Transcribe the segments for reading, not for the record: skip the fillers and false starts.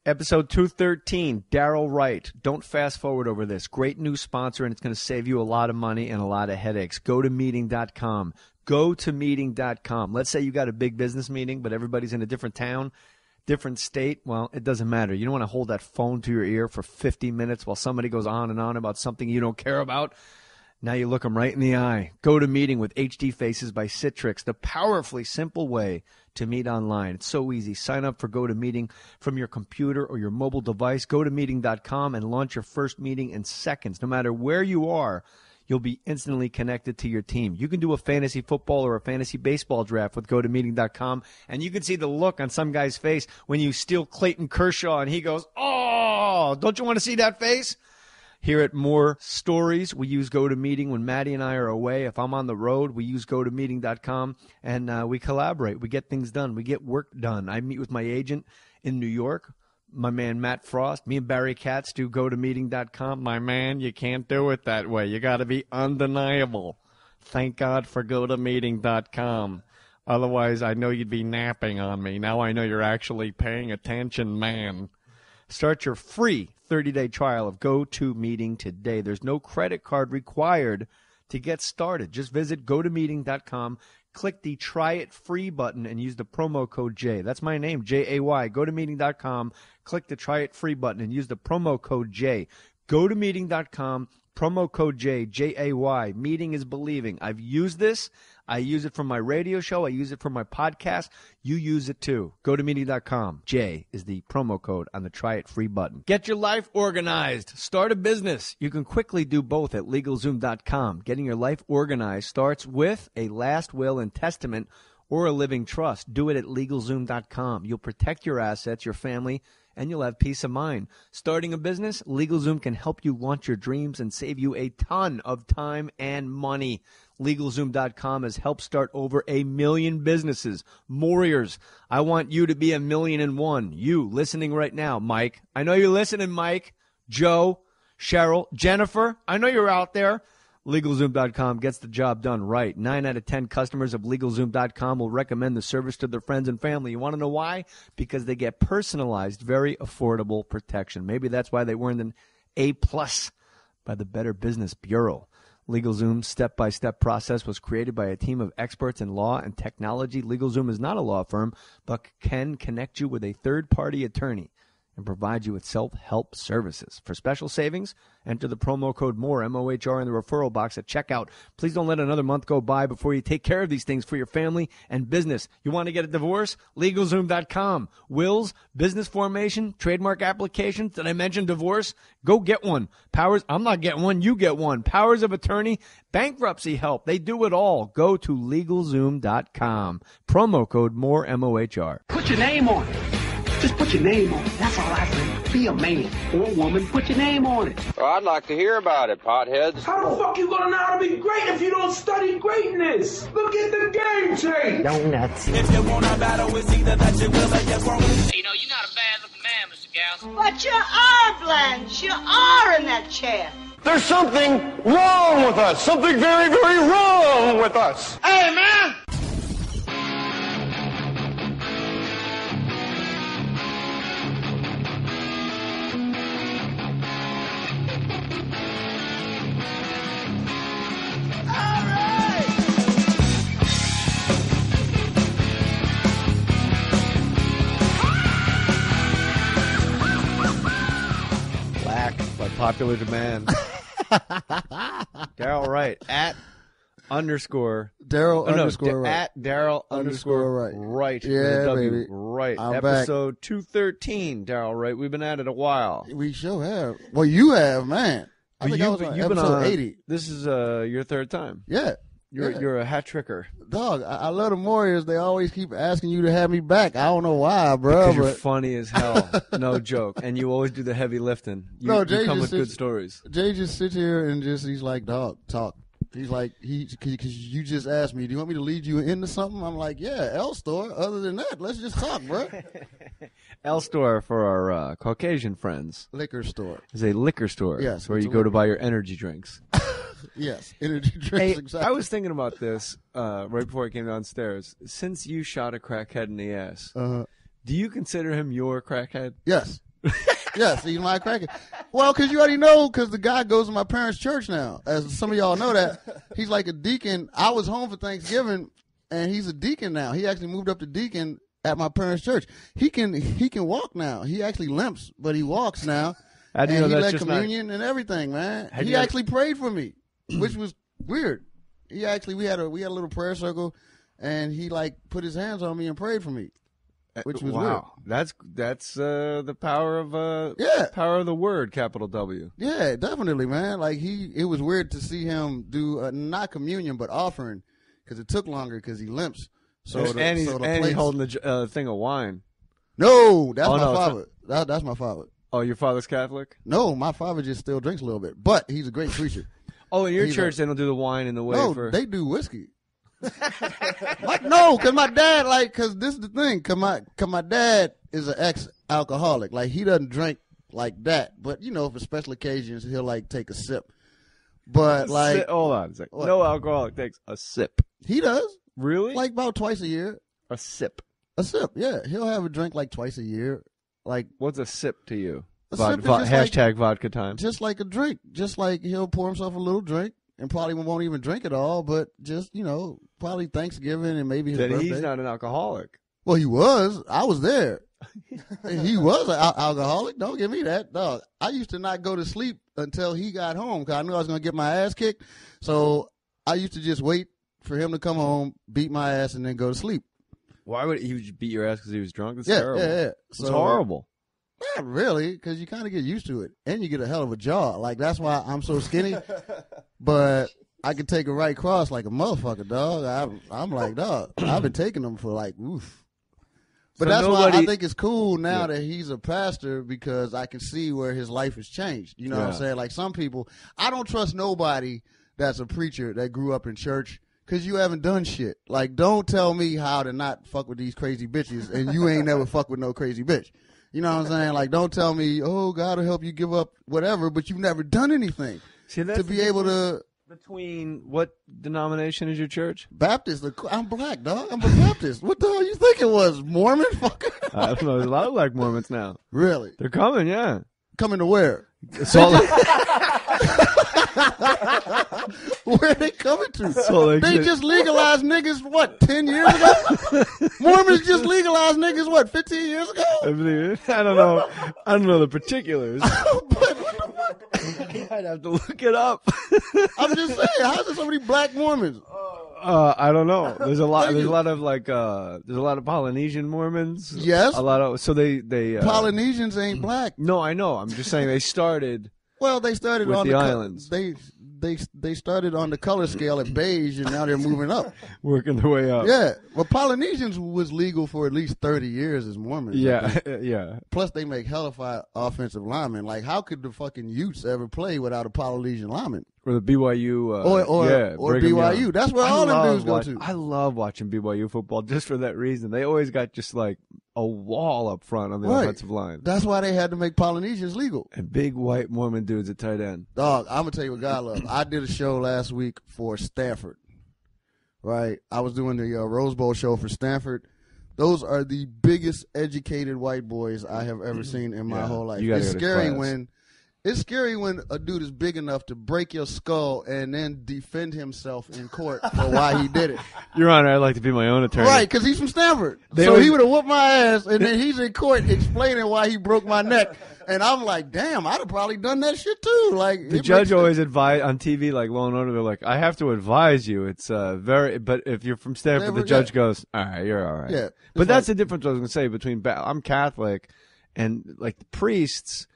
Episode 213, Darryl Wright. Don't fast forward over this. Great new sponsor, and it's going to save you a lot of money and a lot of headaches. GoToMeeting.com. GoToMeeting.com. Let's say you got a big business meeting, but everybody's in a different town, different state. Well, it doesn't matter. You don't want to hold that phone to your ear for 50 minutes while somebody goes on and on about something you don't care about. Now you look them right in the eye. GoToMeeting with HD Faces by Citrix, the powerfully simple way to meet online. It's so easy. Sign up for GoToMeeting from your computer or your mobile device. GoToMeeting.com and launch your first meeting in seconds. No matter where you are, you'll be instantly connected to your team. You can do a fantasy football or a fantasy baseball draft with GoToMeeting.com, and you can see the look on some guy's face when you steal Clayton Kershaw and he goes, "Oh, don't you want to see that face?" Here at Mohr Stories, we use GoToMeeting when Maddie and I are away. If I'm on the road, we use GoToMeeting.com, and we collaborate. We get things done. We get work done. I meet with my agent in New York, my man Matt Frost. Me and Barry Katz do GoToMeeting.com. My man, you can't do it that way. You got to be undeniable. Thank God for GoToMeeting.com. Otherwise, I know you'd be napping on me. Now I know you're actually paying attention, man. Start your free 30-day trial of GoToMeeting today. There's no credit card required to get started. Just visit GoToMeeting.com, click the Try It Free button, and use the promo code J. That's my name, J-A-Y. GoToMeeting.com, click the Try It Free button, and use the promo code J. GoToMeeting.com, promo code J, J-A-Y. Meeting is believing. I've used this. I use it for my radio show. I use it for my podcast. You use it too. GoToMeeting.com. J is the promo code on the Try It Free button. Get your life organized. Start a business. You can quickly do both at LegalZoom.com. Getting your life organized starts with a last will and testament or a living trust. Do it at LegalZoom.com. You'll protect your assets, your family, and you'll have peace of mind. Starting a business, LegalZoom can help you launch your dreams and save you a ton of time and money. LegalZoom.com has helped start over 1 million businesses. Warriors, I want you to be 1,000,001. You listening right now, Mike. I know you're listening, Mike. Joe, Cheryl, Jennifer, I know you're out there. LegalZoom.com gets the job done right. 9 out of 10 customers of LegalZoom.com will recommend the service to their friends and family. You want to know why? Because they get personalized, very affordable protection. Maybe that's why they earned an A+ by the Better Business Bureau. LegalZoom's step-by-step process was created by a team of experts in law and technology. LegalZoom is not a law firm, but can connect you with a third-party attorney and provide you with self-help services. For special savings, enter the promo code MOHR, M-O-H-R, in the referral box at checkout. Please don't let another month go by before you take care of these things for your family and business. You want to get a divorce? LegalZoom.com. Wills, business formation, trademark applications. Did I mention divorce? Go get one. Powers, I'm not getting one. You get one. Powers of attorney, bankruptcy help. They do it all. Go to LegalZoom.com. Promo code MOHR, M-O-H-R. Put your name on it. Just put your name on it. That's all I say. Be a man or a woman. Put your name on it. Well, I'd like to hear about it, potheads. How the fuck you gonna know how to be great if you don't study greatness? Look at the game tape. Donuts. If you want a battle, it's either that you will or you won't. You know, you're not a bad-looking man, Mr. Gals. But you are, Blanche. You are in that chair. There's something wrong with us. Something very, very wrong with us. Hey, man! Popular demand. Darryl Wright at underscore Daryl underscore Wright. At Darryl underscore Wright. Yeah, baby. Right. I'm Episode back. 213, Darryl Wright. We've been at it a while. We sure have. Well, you have, man. I think you've I was on been episode on 80. This is your third time. Yeah. You're a hat tricker. Dog, I love the Warriors. They always keep asking you to have me back. I don't know why, bro. Because you're funny as hell. No joke. And you always do the heavy lifting. You come with good stories. Jay just sits here and he's like, dog, talk. He's like, because you just asked me, do you want me to lead you into something? I'm like, yeah, L store. Other than that, let's just talk, bro. L store for our Caucasian friends. Liquor store. Is a liquor store. Yes. Where you go to buy your energy drinks. Yes, energy drinks, hey, exactly. I was thinking about this right before I came downstairs. Since you shot a crackhead in the ass, do you consider him your crackhead? Yes. Yeah, see, my cracking. Well, because you already know, because the guy goes to my parents' church now. As some of y'all know that. He's like a deacon. I was home for Thanksgiving, and he's a deacon now. He actually moved up to deacon at my parents' church. He can walk now. He actually limps, but he walks now. And he led communion and everything, man. He actually prayed for me, which was weird. We had a little prayer circle, and he like put his hands on me and prayed for me, which was weird. That's the power of power of the word, capital W. Yeah, definitely, man. Like it was weird to see him do not communion but offering, because it took longer because he limps. So he's holding the thing of wine. No, that's my father. That's my father. Oh, your father's Catholic? No, my father just still drinks a little bit, but he's a great preacher. Oh, in your church, they don't do the wine in the wafer? No, they do whiskey. No, because my dad, because this is the thing, because my dad is an ex-alcoholic. Like, he doesn't drink like that. But, for special occasions, he'll, take a sip. But, hold on a second. What? No alcoholic takes a sip. He does. Really? Like, about twice a year. A sip? A sip, yeah. He'll have a drink, twice a year. What's a sip to you? Hashtag vodka time. Just like a drink. Just like he'll pour himself a little drink and probably won't even drink it all, but just, probably Thanksgiving and maybe his birthday. He's not an alcoholic. Well, he was. I was there. He was an alcoholic. Don't give me that. Dog. I used to not go to sleep until he got home because I knew I was going to get my ass kicked. So I used to just wait for him to come home, beat my ass, and then go to sleep. Why would he beat your ass because he was drunk? That's terrible. Yeah. It's horrible. Not really, because you kind of get used to it, and you get a hell of a jaw. That's why I'm so skinny. But I can take a right cross like a motherfucker, dog. I'm like, dog. I've been taking them for oof. But that's why I think it's cool now that he's a pastor, because I can see where his life has changed. You know what I'm saying? Like some people, I don't trust nobody that's a preacher that grew up in church. Because you haven't done shit. Don't tell me how to not fuck with these crazy bitches, and you ain't never fuck with no crazy bitch. You know what I'm saying? Don't tell me, oh, God will help you give up whatever, but you've never done anything. See, that's to be able to. Between what denomination is your church? Baptist. I'm black, dog. I'm a Baptist. What the hell you think it was? Mormon? Fucker? I don't know. There's a lot of black Mormons now. Really? They're coming, yeah. Coming to where? Where are they coming to? They just legalized niggas, 10 years ago? Mormons just legalized niggas, 15 years ago? I don't know. I don't know the particulars. I'd have to look it up. I'm just saying, how's there so many black Mormons? I don't know. There's a lot of Polynesian Mormons. Yes. A lot of Polynesians ain't black. No, I know. I'm just saying they started. Well, they started with on the islands. They started on the color scale at beige, and now they're moving up, working their way up. Yeah, well, Polynesians was legal for at least 30 years as Mormons. Yeah, yeah. Plus, they make hellified offensive linemen. How could the fucking Utes ever play wuthout a Polynesian lineman? Or the BYU, or BYU. Young. That's where all them dudes go to. I love watching BYU football just for that reason. They always got just a wall up front on the offensive line. That's why they had to make Polynesians legal. And big white Mormon dudes at tight end. Dog, I'm gonna tell you what God loves. I did a show last week for Stanford. Right, I was doing the Rose Bowl show for Stanford. Those are the biggest educated white boys I have ever seen in my whole life. It's scary when a dude is big enough to break your skull and then defend himself in court for why he did it. Your Honor, I'd like to be my own attorney. Right, because he's from Stanford. He would have whooped my ass, and then he's in court explaining why he broke my neck. And I'm like, damn, I'd have probably done that shit too. The judge always advised on TV, Law and Order, they're like, I have to advise you. It's but if you're from Stanford, the judge goes, all right, you're all right. Yeah, but that's the difference I was going to say between, I'm Catholic, and the priests,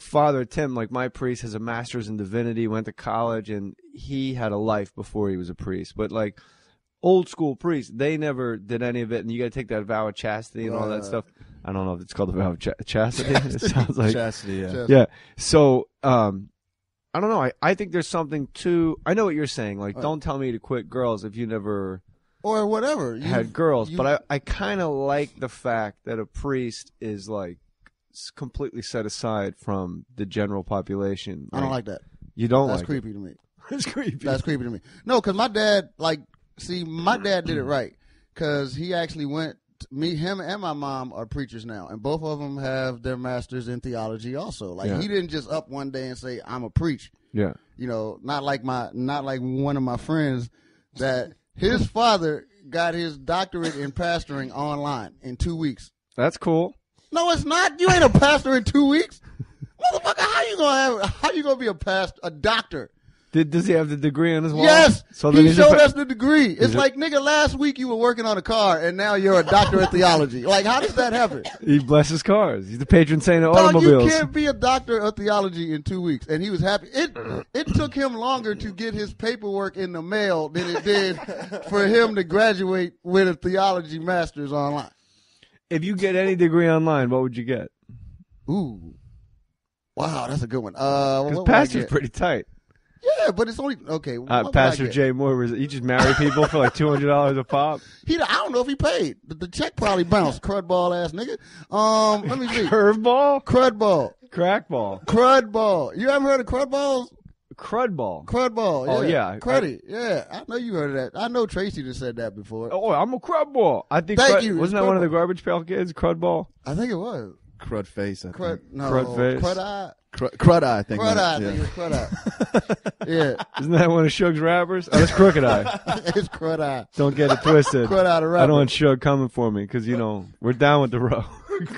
Father Tim, my priest has a master's in divinity, went to college, and he had a life before he was a priest. But old school priests, they never did any of it, and you got to take that vow of chastity and all that stuff. I don't know if it's called the vow of chastity. It sounds like chastity. Yeah. Yeah. So I don't know. I think there's something to. I know what you're saying. Don't tell me to quit girls if you never or whatever had girls. But I kind of like the fact that a priest is completely set aside from the general population. I don't like that. You don't That's like creepy to me. That's creepy. That's creepy to me. No, because my dad, my dad did it right. Because he actually went him, and my mom are preachers now, and both of them have their masters in theology. Also, like he didn't just up one day and say, "I'm a preach." Yeah, you know, not like one of my friends that his father got his doctorate in pastoring online in 2 weeks. That's cool. No, it's not. You ain't a pastor in 2 weeks, motherfucker. How you gonna be a doctor? Does he have the degree on his wall? Yes. So then he showed us the degree. It's like, nigga, last week you were working on a car and now you're a doctor of theology. Like, how does that happen? He blesses cars. He's the patron saint of Dog, automobiles. you can't be a doctor of theology in 2 weeks. And he was happy. It took him longer to get his paperwork in the mail than it did for him to graduate with a theology master's online. If you get any degree online, what would you get? Ooh. Wow, that's a good one. Because pastor's pretty tight. Yeah, but it's only okay. Pastor Jay Mohr, he just marry people for like $200 a pop. I don't know if he paid. The check probably bounced. Crudball ass nigga. Let me see. Curveball, crudball, crackball, crudball. You ever heard of crudballs? Crudball. Crudball. Yeah. Oh yeah, cruddy. Yeah, I know you heard of that. I know Tracy just said that before. Oh, I'm a crudball. I think. Thank you. Wasn't that one of the Garbage Pail Kids? Crudball. I think it was. Crud face. Crud. No. Crud face. Crud eye. Crud eye. I think. Crud eye. I think it was crud eye. Yeah. Isn't that one of Suge's rappers? Oh, that's Crooked Eye. It's crud eye. Don't get it twisted. Crud eye the rapper. I don't want Suge coming for me because we're down with the row. This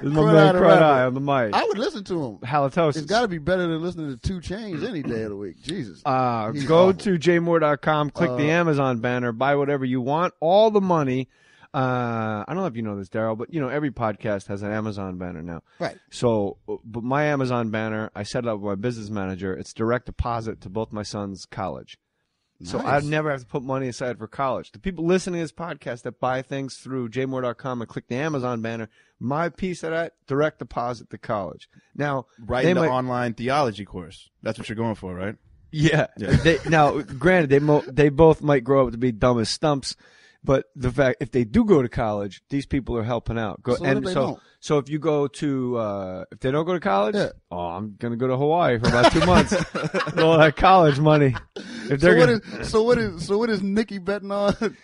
is my man Crud Eye on the mic. I would listen to him. Halitosis. It's got to be better than listening to 2 Chainz any day of the week. Jesus. Go awful. to jmohr.com, click the Amazon banner, buy whatever you want. All the money. I don't know if you know this, Daryl, but every podcast has an Amazon banner now. Right. So, but my Amazon banner, I set it up with my business manager. It's direct deposit to both my son's college. Nice. So I never have to put money aside for college. The people listening to this podcast that buy things through jmohr.com and click the Amazon banner, my piece of that, direct deposit to college. Now, in the online theology course. That's what you're going for, right? Yeah. Now, granted, they both might grow up to be dumb as stumps, but the fact, if they do go to college, these people are helping out. So if you go to, if they don't go to college, I'm going to go to Hawaii for about 2 months. All that college money. So what is Nikki betting on?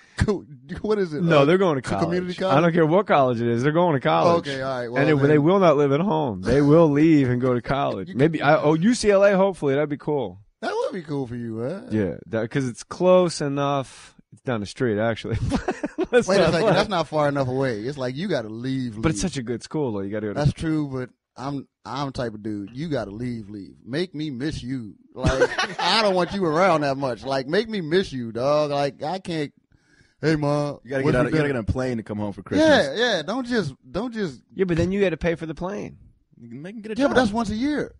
What is it? No, they're going to college. Community college? I don't care what college it is. They're going to college. Okay, all right. Well, and they will not live at home. They will leave and go to college. UCLA, hopefully. That'd be cool. That would be cool for you, huh? Yeah, because it's close enough. It's down the street, actually. Wait a second. That's not far enough away. It's like you got to leave. But it's such a good school, though. You got to go. That's true, but I'm the type of dude. You got to leave. Make me miss you. Like I don't want you around that much. Like make me miss you, dog. Like I can't. Hey, Mom. You gotta get on a plane to come home for Christmas. Yeah. Don't just. Yeah, but then you got to pay for the plane. Make him get a job. job. But that's once a year.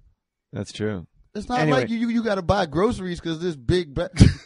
That's true. It's not like you got to buy groceries because this big.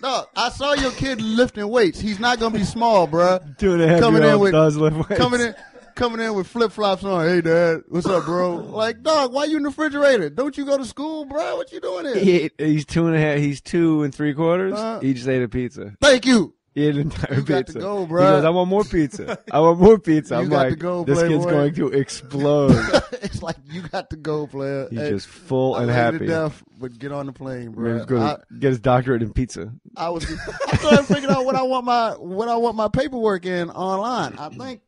No, I saw your kid lifting weights. He's not gonna be small, bro. 2.5-year-old does lift weights. Coming in with flip flops on. Hey, Dad, what's up, bro? Like, dog, why you in the refrigerator? Don't you go to school, bro? What you doing here? He's 2.5. He's 2 3/4. He just ate a pizza. Thank you. He ate an entire pizza. You got to go, bro. He goes, I want more pizza. I'm got like, to go, this kid's boy. going to explode. It's like, you got to go, player. He's just full and happy. To death, but get on the plane, bro. He's going to get his doctorate in pizza. I started figuring out what I want my paperwork in online. I think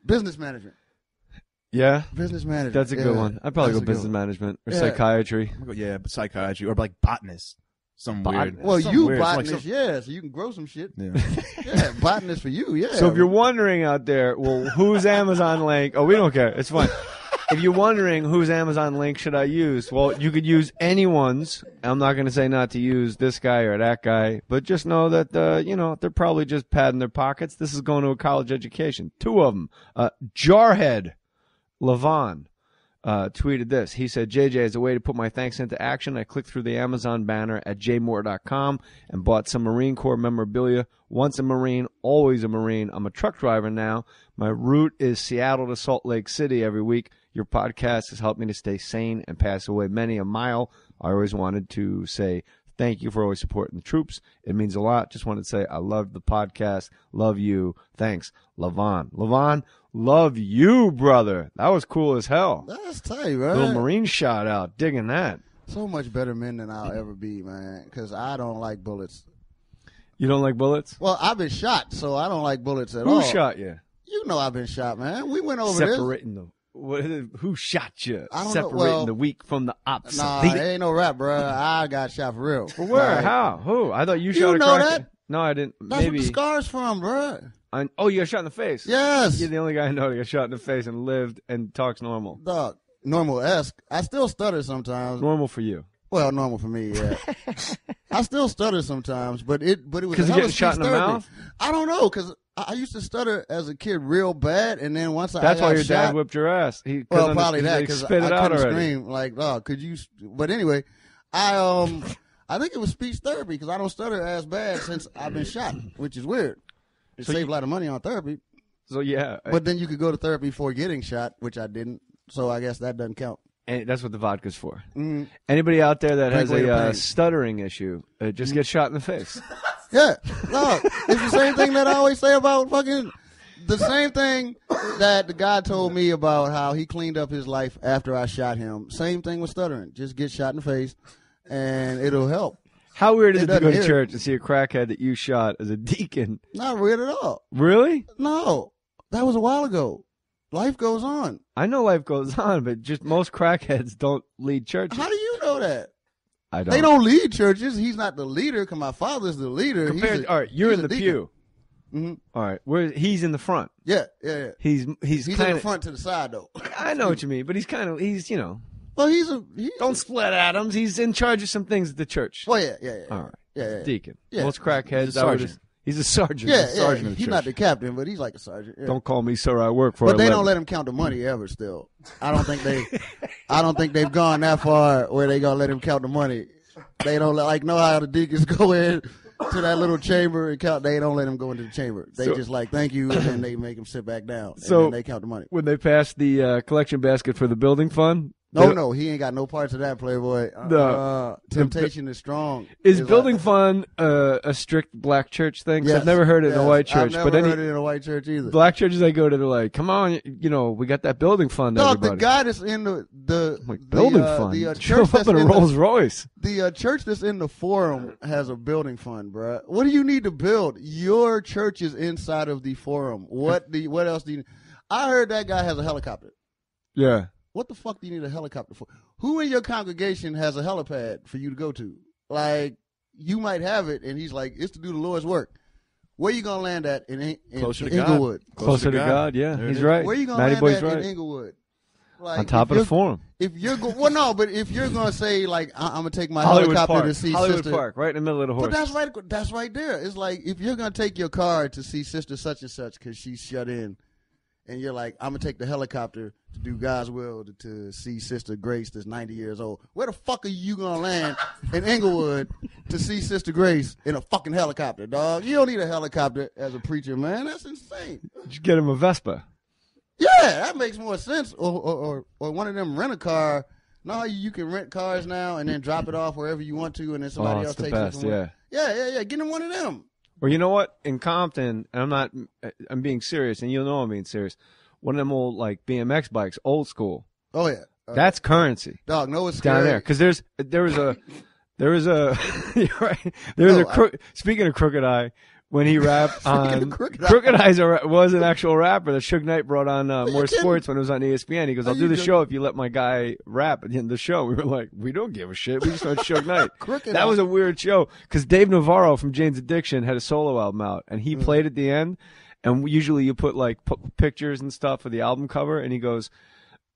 business management. Yeah? Business management. That's a good one. I'd probably go business management or psychiatry. But psychiatry or like botanist. Weird. Well, some you weird. Botanist, so you can grow some shit. Yeah, botanist for you, yeah. So if you're wondering out there, well, whose Amazon link? Oh, we don't care. It's fine. If you're wondering whose Amazon link should I use, well, you could use anyone's. I'm not going to say not to use this guy or that guy, but just know that, they're probably just padding their pockets. This is going to a college education. 2 of them. Jarhead Levon tweeted this. He said, JJ, as a way to put my thanks into action, I clicked through the Amazon banner at jmohr.com and bought some Marine Corps memorabilia. Once a Marine, always a Marine. I'm a truck driver now. My route is Seattle to Salt Lake City every week. Your podcast has helped me to stay sane and pass away many a mile. I always wanted to say thank you for always supporting the troops. It means a lot. Just wanted to say I love the podcast. Love you. Thanks, Levon. Levon, love you, brother. That was cool as hell. That's tight, right? Little Marine shout out. Digging that. So much better men than I'll ever be, man, because I don't like bullets. You don't like bullets? Well, I've been shot, so I don't like bullets at all. Who shot you? You know I've been shot, man. We went over Separating them. Who shot you? I don't know. Separating Well, the weak from the obsolete. Nah, it ain't no rap, bro. I got shot for real. For where? Like, How? Who? I thought you You shot a know crackhead. that? No, I didn't. That's Maybe. what the scar's from, bro. Oh, you got shot in the face? Yes. You're the only guy I know that got shot in the face and lived and talks normal. Dog, normal-esque. I still stutter sometimes. Normal for you. Well, normal for me, yeah. I still stutter sometimes, but it was Because a you're hell getting of shot in the therapy. mouth? I don't know, because I used to stutter as a kid real bad, and then once That's I got why your shot, dad whipped your ass. well, probably that, because because spit I it out couldn't already. scream. Like, oh, could you? But anyway, I think it was speech therapy, because I don't stutter as bad since I've been shot, which is weird. It So saved a lot of money on therapy. So, yeah. But then you could go to therapy for getting shot, which I didn't. So I guess that doesn't count. And that's what the vodka's for. Mm. Anybody out there that Drink has away the a pain. stuttering issue, just get shot in the face. Yeah, no, it's the same thing that I always say about fucking. The same thing that the guy told me about how he cleaned up his life after I shot him. Same thing with stuttering. Just get shot in the face, and it'll help. How weird is it to doesn't go to hurt. church and see a crackhead that you shot as a deacon? Not weird at all. Really? No, that was a while ago. Life goes on. I know life goes on, but just most crackheads don't lead churches. How do you know that? I don't. They don't lead churches. He's not the leader, because my father's the leader. All right, you're he's in a the deacon. pew. Mm-hmm. All right, he's in the front. Yeah. He's He's kind in the of front to the side, though. I know what you mean, but he's you know. Well, he's Don't split atoms. He's in charge of some things at the church. Well, yeah. All right. Yeah. Deacon. Yeah. Most crackheads. He's a sergeant. He's a sergeant. Yeah, He's a sergeant of the he's church. not the captain, but he's like a sergeant. Yeah. Don't call me sir. I work for. But they 11. don't let him count the money ever. Still, I don't think they've gone that far where they gonna let him count the money. They don't know how the deacons go in to that little chamber and count. They don't let him go into the chamber. They just thank you, and then they make him sit back down. And then they count the money. When they pass the collection basket for the building fund. No, he ain't got no parts of that, Playboy. No. Temptation is strong. Is It's building like- fund a strict black church thing? 'Cause Yes, I've never heard it in yes. a white church. I've never but heard it in a white church either. black churches I go to, they're like, come on, we got that building fund. Dog, everybody. the guy that's in the building fund. the Show church up that's in a in Rolls Royce. the church that's in the forum has a building fund, bruh. What do you need to build? Your church is inside of the forum. What else do you? I heard that guy has a helicopter. Yeah. What the fuck do you need a helicopter for? Who in your congregation has a helipad for you to go to? Like, you might have it, and he's like, it's to do the Lord's work. Where you gonna land at in Closer to God. Inglewood? Closer to God, yeah. There it He's is. right. Where you gonna Matty land Boy's at right. in Inglewood? Like, On top of the forum. If you're but if you're gonna say like I'm gonna take my Hollywood helicopter Park. to see Hollywood Sister Park, right in the middle of the horse. But that's right there. It's like if you're gonna take your car to see Sister such and such because she's shut in, and you're like, I'm gonna take the helicopter to do God's will to see Sister Grace that's 90 years old. Where the fuck are you gonna land in Inglewood to see Sister Grace in a fucking helicopter, dog? You don't need a helicopter as a preacher, man. That's insane. Just get him a Vespa. Yeah, that makes more sense. Or one of them rent a car. No, you can rent cars now and then drop it off wherever you want to, and then somebody else it's the takes best, it from where- Yeah. Get him one of them. Or you know what? In Compton, and I'm being serious, and you'll know I'm being serious. One of them old like BMX bikes, old school. Oh yeah, That's currency. dog. No, it's Down scary. there, because there was a you're right. There was speaking of Crooked Eye, when he rapped on Crooked Eye. Crooked Eye was an actual rapper that Suge Knight brought on More Sports when it was on ESPN. He goes, I'll do the show if you let my guy rap at the end of the show. We were like, we don't give a shit. We just want Suge Knight. Crooked That Eye. was a weird show because Dave Navarro from Jane's Addiction had a solo album out, and he played at the end. And usually you put like pictures and stuff for the album cover, and he goes,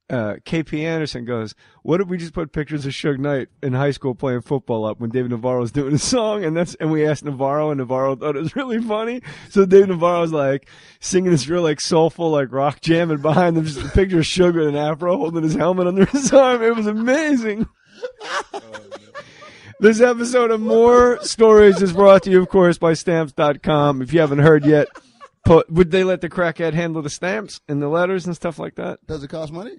KP Anderson goes, what if we just put pictures of Suge Knight in high school playing football up when David Navarro was doing a song? And we asked Navarro, and Navarro thought it was really funny. So David Navarro was like singing this real like soulful like rock jam, and behind them just a picture of Suge with an afro holding his helmet under his arm. It was amazing. This episode of Mohr Stories is brought to you, of course, by Stamps.com. If you haven't heard yet, would they let the crackhead handle the stamps and the letters and stuff like that? Does it cost money?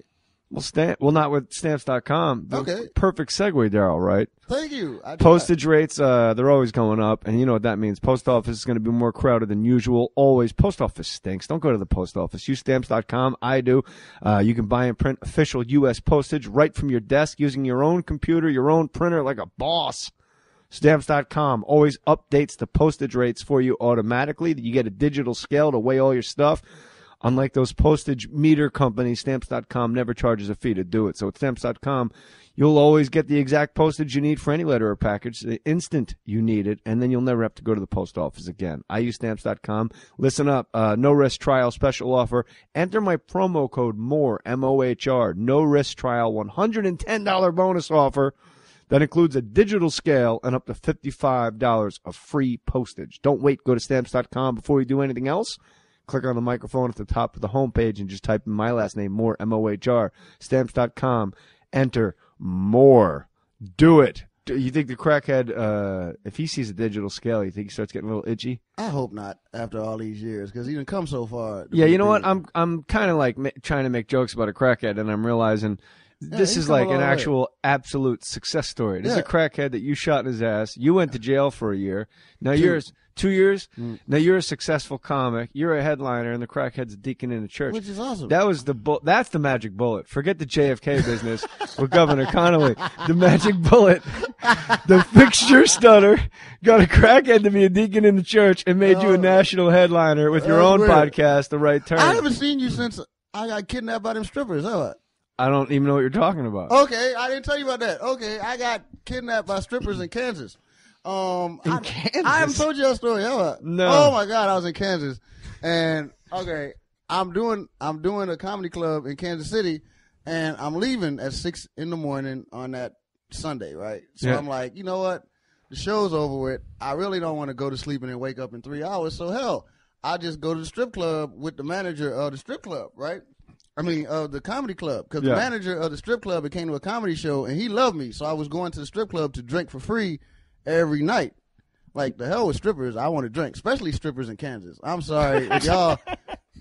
Well, not with Stamps.com. Okay. Perfect segue, Daryl, right? Thank you. Postage rates, they're always going up, and you know what that means. Post office is going to be more crowded than usual. Always. Post office stinks. Don't go to the post office. Use Stamps.com. I do. You can buy and print official U.S. postage right from your desk using your own computer, your own printer like a boss. Stamps.com always updates the postage rates for you automatically. You get a digital scale to weigh all your stuff. Unlike those postage meter companies, Stamps.com never charges a fee to do it. So at Stamps.com, you'll always get the exact postage you need for any letter or package the instant you need it, and then you'll never have to go to the post office again. I use Stamps.com. Listen up. No-risk trial special offer. Enter my promo code MOHR, M-O-H-R. No-risk trial, $110 bonus offer. That includes a digital scale and up to $55 of free postage. Don't wait. Go to Stamps.com before you do anything else. Click on the microphone at the top of the homepage and just type in my last name, Mohr, M-O-H-R. Stamps.com. Enter MOHR. Do it. You think the crackhead, if he sees a digital scale, you think he starts getting a little itchy? I hope not after all these years, because he didn't come so far. Yeah, you know what? I'm kind of like trying to make jokes about a crackhead, and I'm realizing this is like an actual absolute success story. This is a crackhead that you shot in his ass. You went to jail for a year. Now you're 2 years. Now you're a successful comic. You're a headliner, and the crackhead's a deacon in the church. Which is awesome. That was that's the magic bullet. Forget the JFK business with Governor Connolly. The magic bullet, the fixture stunner, got a crackhead to be a deacon in the church and made you a national headliner with your own podcast, The Right Turn. I haven't seen you since I got kidnapped by them strippers, have I? I don't even know what you're talking about. Okay, I didn't tell you about that. Okay, I got kidnapped by strippers in Kansas. Kansas? I haven't told you that story, have I? No. Oh my God, I was in Kansas, and okay, I'm doing a comedy club in Kansas City, and I'm leaving at 6 a.m. on that Sunday, right? So I'm like, you know what? The show's over with. I really don't want to go to sleep and then wake up in 3 hours. So hell, I just go to the strip club with the manager of the strip club, right? I mean, of the comedy club, because the manager of the strip club, it came to a comedy show, and he loved me. So I was going to the strip club to drink for free every night. Like, the hell with strippers, I want to drink, especially strippers in Kansas. I'm sorry, if y'all,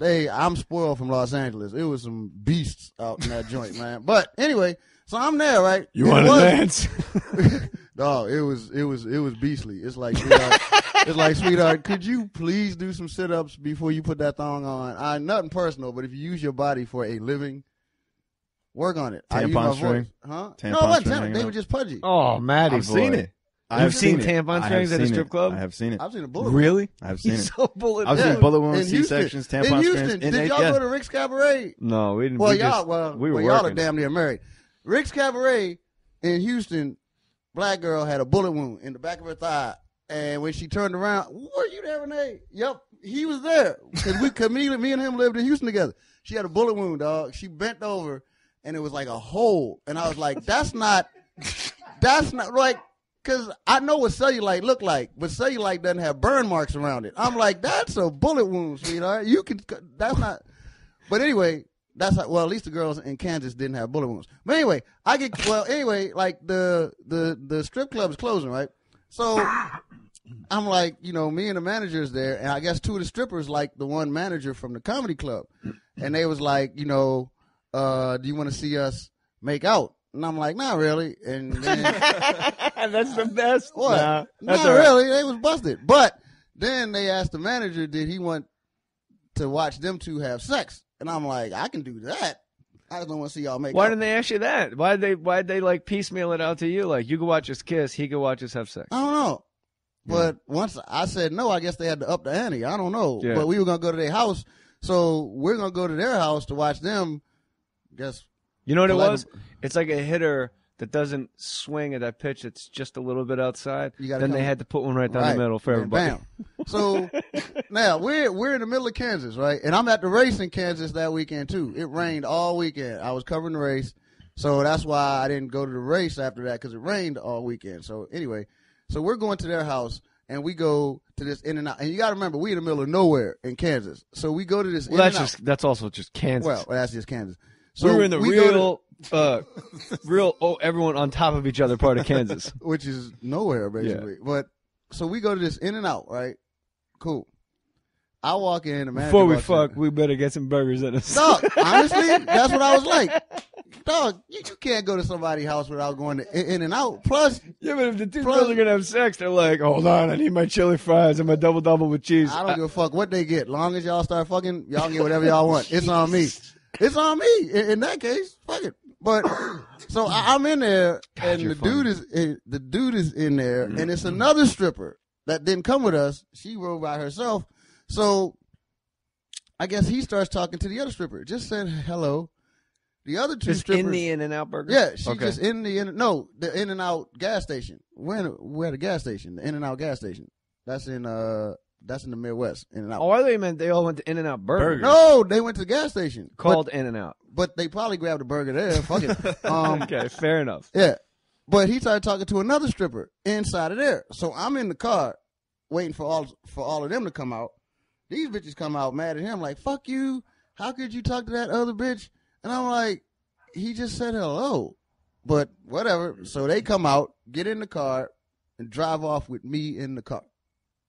I'm spoiled from Los Angeles. It was some beasts out in that joint, man. But anyway, so I'm there, right? You want to dance? No, it was beastly. It's like, sweetheart, could you please do some sit-ups before you put that thong on? Nothing personal, but if you use your body for a living, work on it. Tampon string? Huh? Tampon No, it wasn't string tampon. They were just pudgy. Oh, Matty I've boy. seen it. You've seen tampon strings at a strip club? I have seen it. I've seen a bullet. Really? I've seen it. So bullet. I've seen bullet wounds, In Houston. C-sections, tampon In Houston. strings. Did y'all go to Rick's Cabaret? No, we didn't. Well, we were y'all are working. damn near married. Rick's Cabaret in Houston, black girl had a bullet wound in the back of her thigh. And when she turned around, were you there, Renee? Yep, he was there. Because me and him lived in Houston together. She had a bullet wound, dog. She bent over, and it was like a hole. And I was like, that's not like, because I know what cellulite look like, but cellulite doesn't have burn marks around it. I'm like, that's a bullet wound, sweetheart. That's not. But anyway, that's how, well, at least the girls in Kansas didn't have bullet wounds. But anyway, like the strip club is closing, right? So I'm like, me and the manager's there, and I guess two of the strippers like the one manager from the comedy club. And they was like, do you want to see us make out? And I'm like, not really. And then, that's the best. What? Nah, not really. They was busted. But then they asked the manager, did he want to watch them two have sex? And I'm like, I can do that. I just don't want to see y'all make out. Why didn't they ask you that? Why'd they like piecemeal it out to you? Like, you could watch us kiss, he could watch us have sex. I don't know. But once I said no, I guess they had to up the ante. I don't know. Yeah. But we were going to go to their house. So we're going to go to their house to watch them. Guess. You know what it was? It's like a hitter that doesn't swing at that pitch. It's just a little bit outside. Then they had to put one right down the middle for everybody. Bam. So now we're in the middle of Kansas, right? And I'm at the race in Kansas that weekend too. It rained all weekend. I was covering the race. So that's why I didn't go to the race after that, because it rained all weekend. So anyway, so we're going to their house, and we go to this In-N-Out. And you got to remember, we in the middle of nowhere in Kansas. So we go to this In-N-Out. That's also just Kansas. Well, that's just Kansas. So we were in the real everyone on top of each other part of Kansas. Which is nowhere, basically. Yeah. But so we go to this In-N-Out, right? Cool. I walk in, the manager before we fuck, we better get some burgers in us. Dog, honestly, that's what I was like. Dog, you can't go to somebody's house without going to In-N-Out. Plus, yeah, but if the two girls are gonna have sex, they're like, hold on, I need my chili fries and my double with cheese. I don't give a fuck what they get. Long as y'all start fucking, y'all can get whatever y'all want. It's on me. It's on me. In that case, fuck it. But so I'm in there, God, and you're the dude is in there, and it's another stripper that didn't come with us. She rode by herself. So I guess he starts talking to the other stripper. Just said hello. The other two Just strippers in the In-N-Out burger? Yeah, she just in the the In-N-Out gas station. We're at a gas station, the In-N-Out gas station. That's in the Midwest. In-N-Out. Oh, I thought you meant they all went to In-N-Out burger. No, they went to the gas station Called In-N-Out. but they probably grabbed a burger there. Fuck it. Okay, fair enough. Yeah, but he started talking to another stripper inside of there. So I'm in the car waiting for all of them to come out. These bitches come out mad at him like, fuck you. How could you talk to that other bitch? And I'm like, he just said hello. But whatever. So they come out, get in the car, and drive off with me in the car.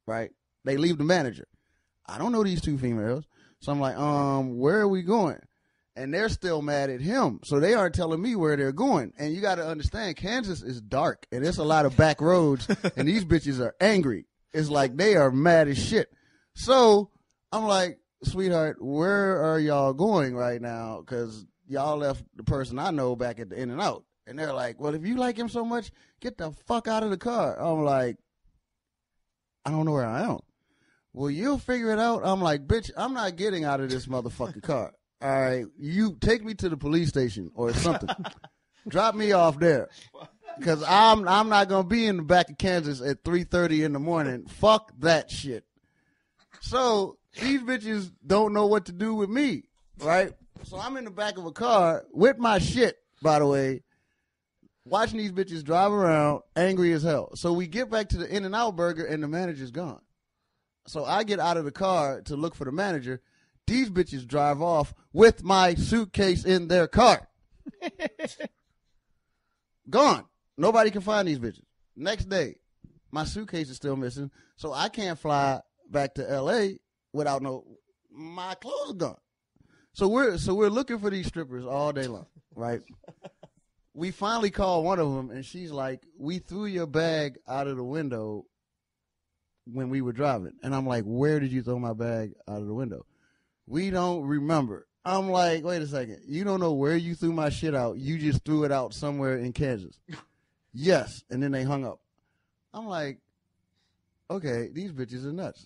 Right? They leave the manager. I don't know these two females. So I'm like, where are we going? And they're still mad at him. So they aren't telling me where they're going. And you got to understand, Kansas is dark. And there's a lot of back roads. And these bitches are angry. It's like they are mad as shit. So I'm like, sweetheart, where are y'all going right now? Because y'all left the person I know back at the In-N-Out. And they're like, well, if you like him so much, get the fuck out of the car. I'm like, I don't know where I am. Well, you'll figure it out. I'm like, bitch, I'm not getting out of this motherfucking car. All right, you take me to the police station or something. Drop me off there. Because I'm not going to be in the back of Kansas at 3:30 in the morning. Fuck that shit. So these bitches don't know what to do with me, right? So I'm in the back of a car with my shit, by the way, watching these bitches drive around angry as hell. So we get back to the In-N-Out burger and the manager's gone. So I get out of the car to look for the manager. These bitches drive off with my suitcase in their car. Gone. Nobody can find these bitches. Next day, my suitcase is still missing, so I can't fly back to L.A. without my clothes are gone. So we're looking for these strippers all day long, right? We finally call one of them, and she's like, we threw your bag out of the window when we were driving. And I'm like, where did you throw my bag out of the window? We don't remember. I'm like, wait a second. You don't know where you threw my shit out. You just threw it out somewhere in Kansas. Yes. And then they hung up. I'm okay, these bitches are nuts.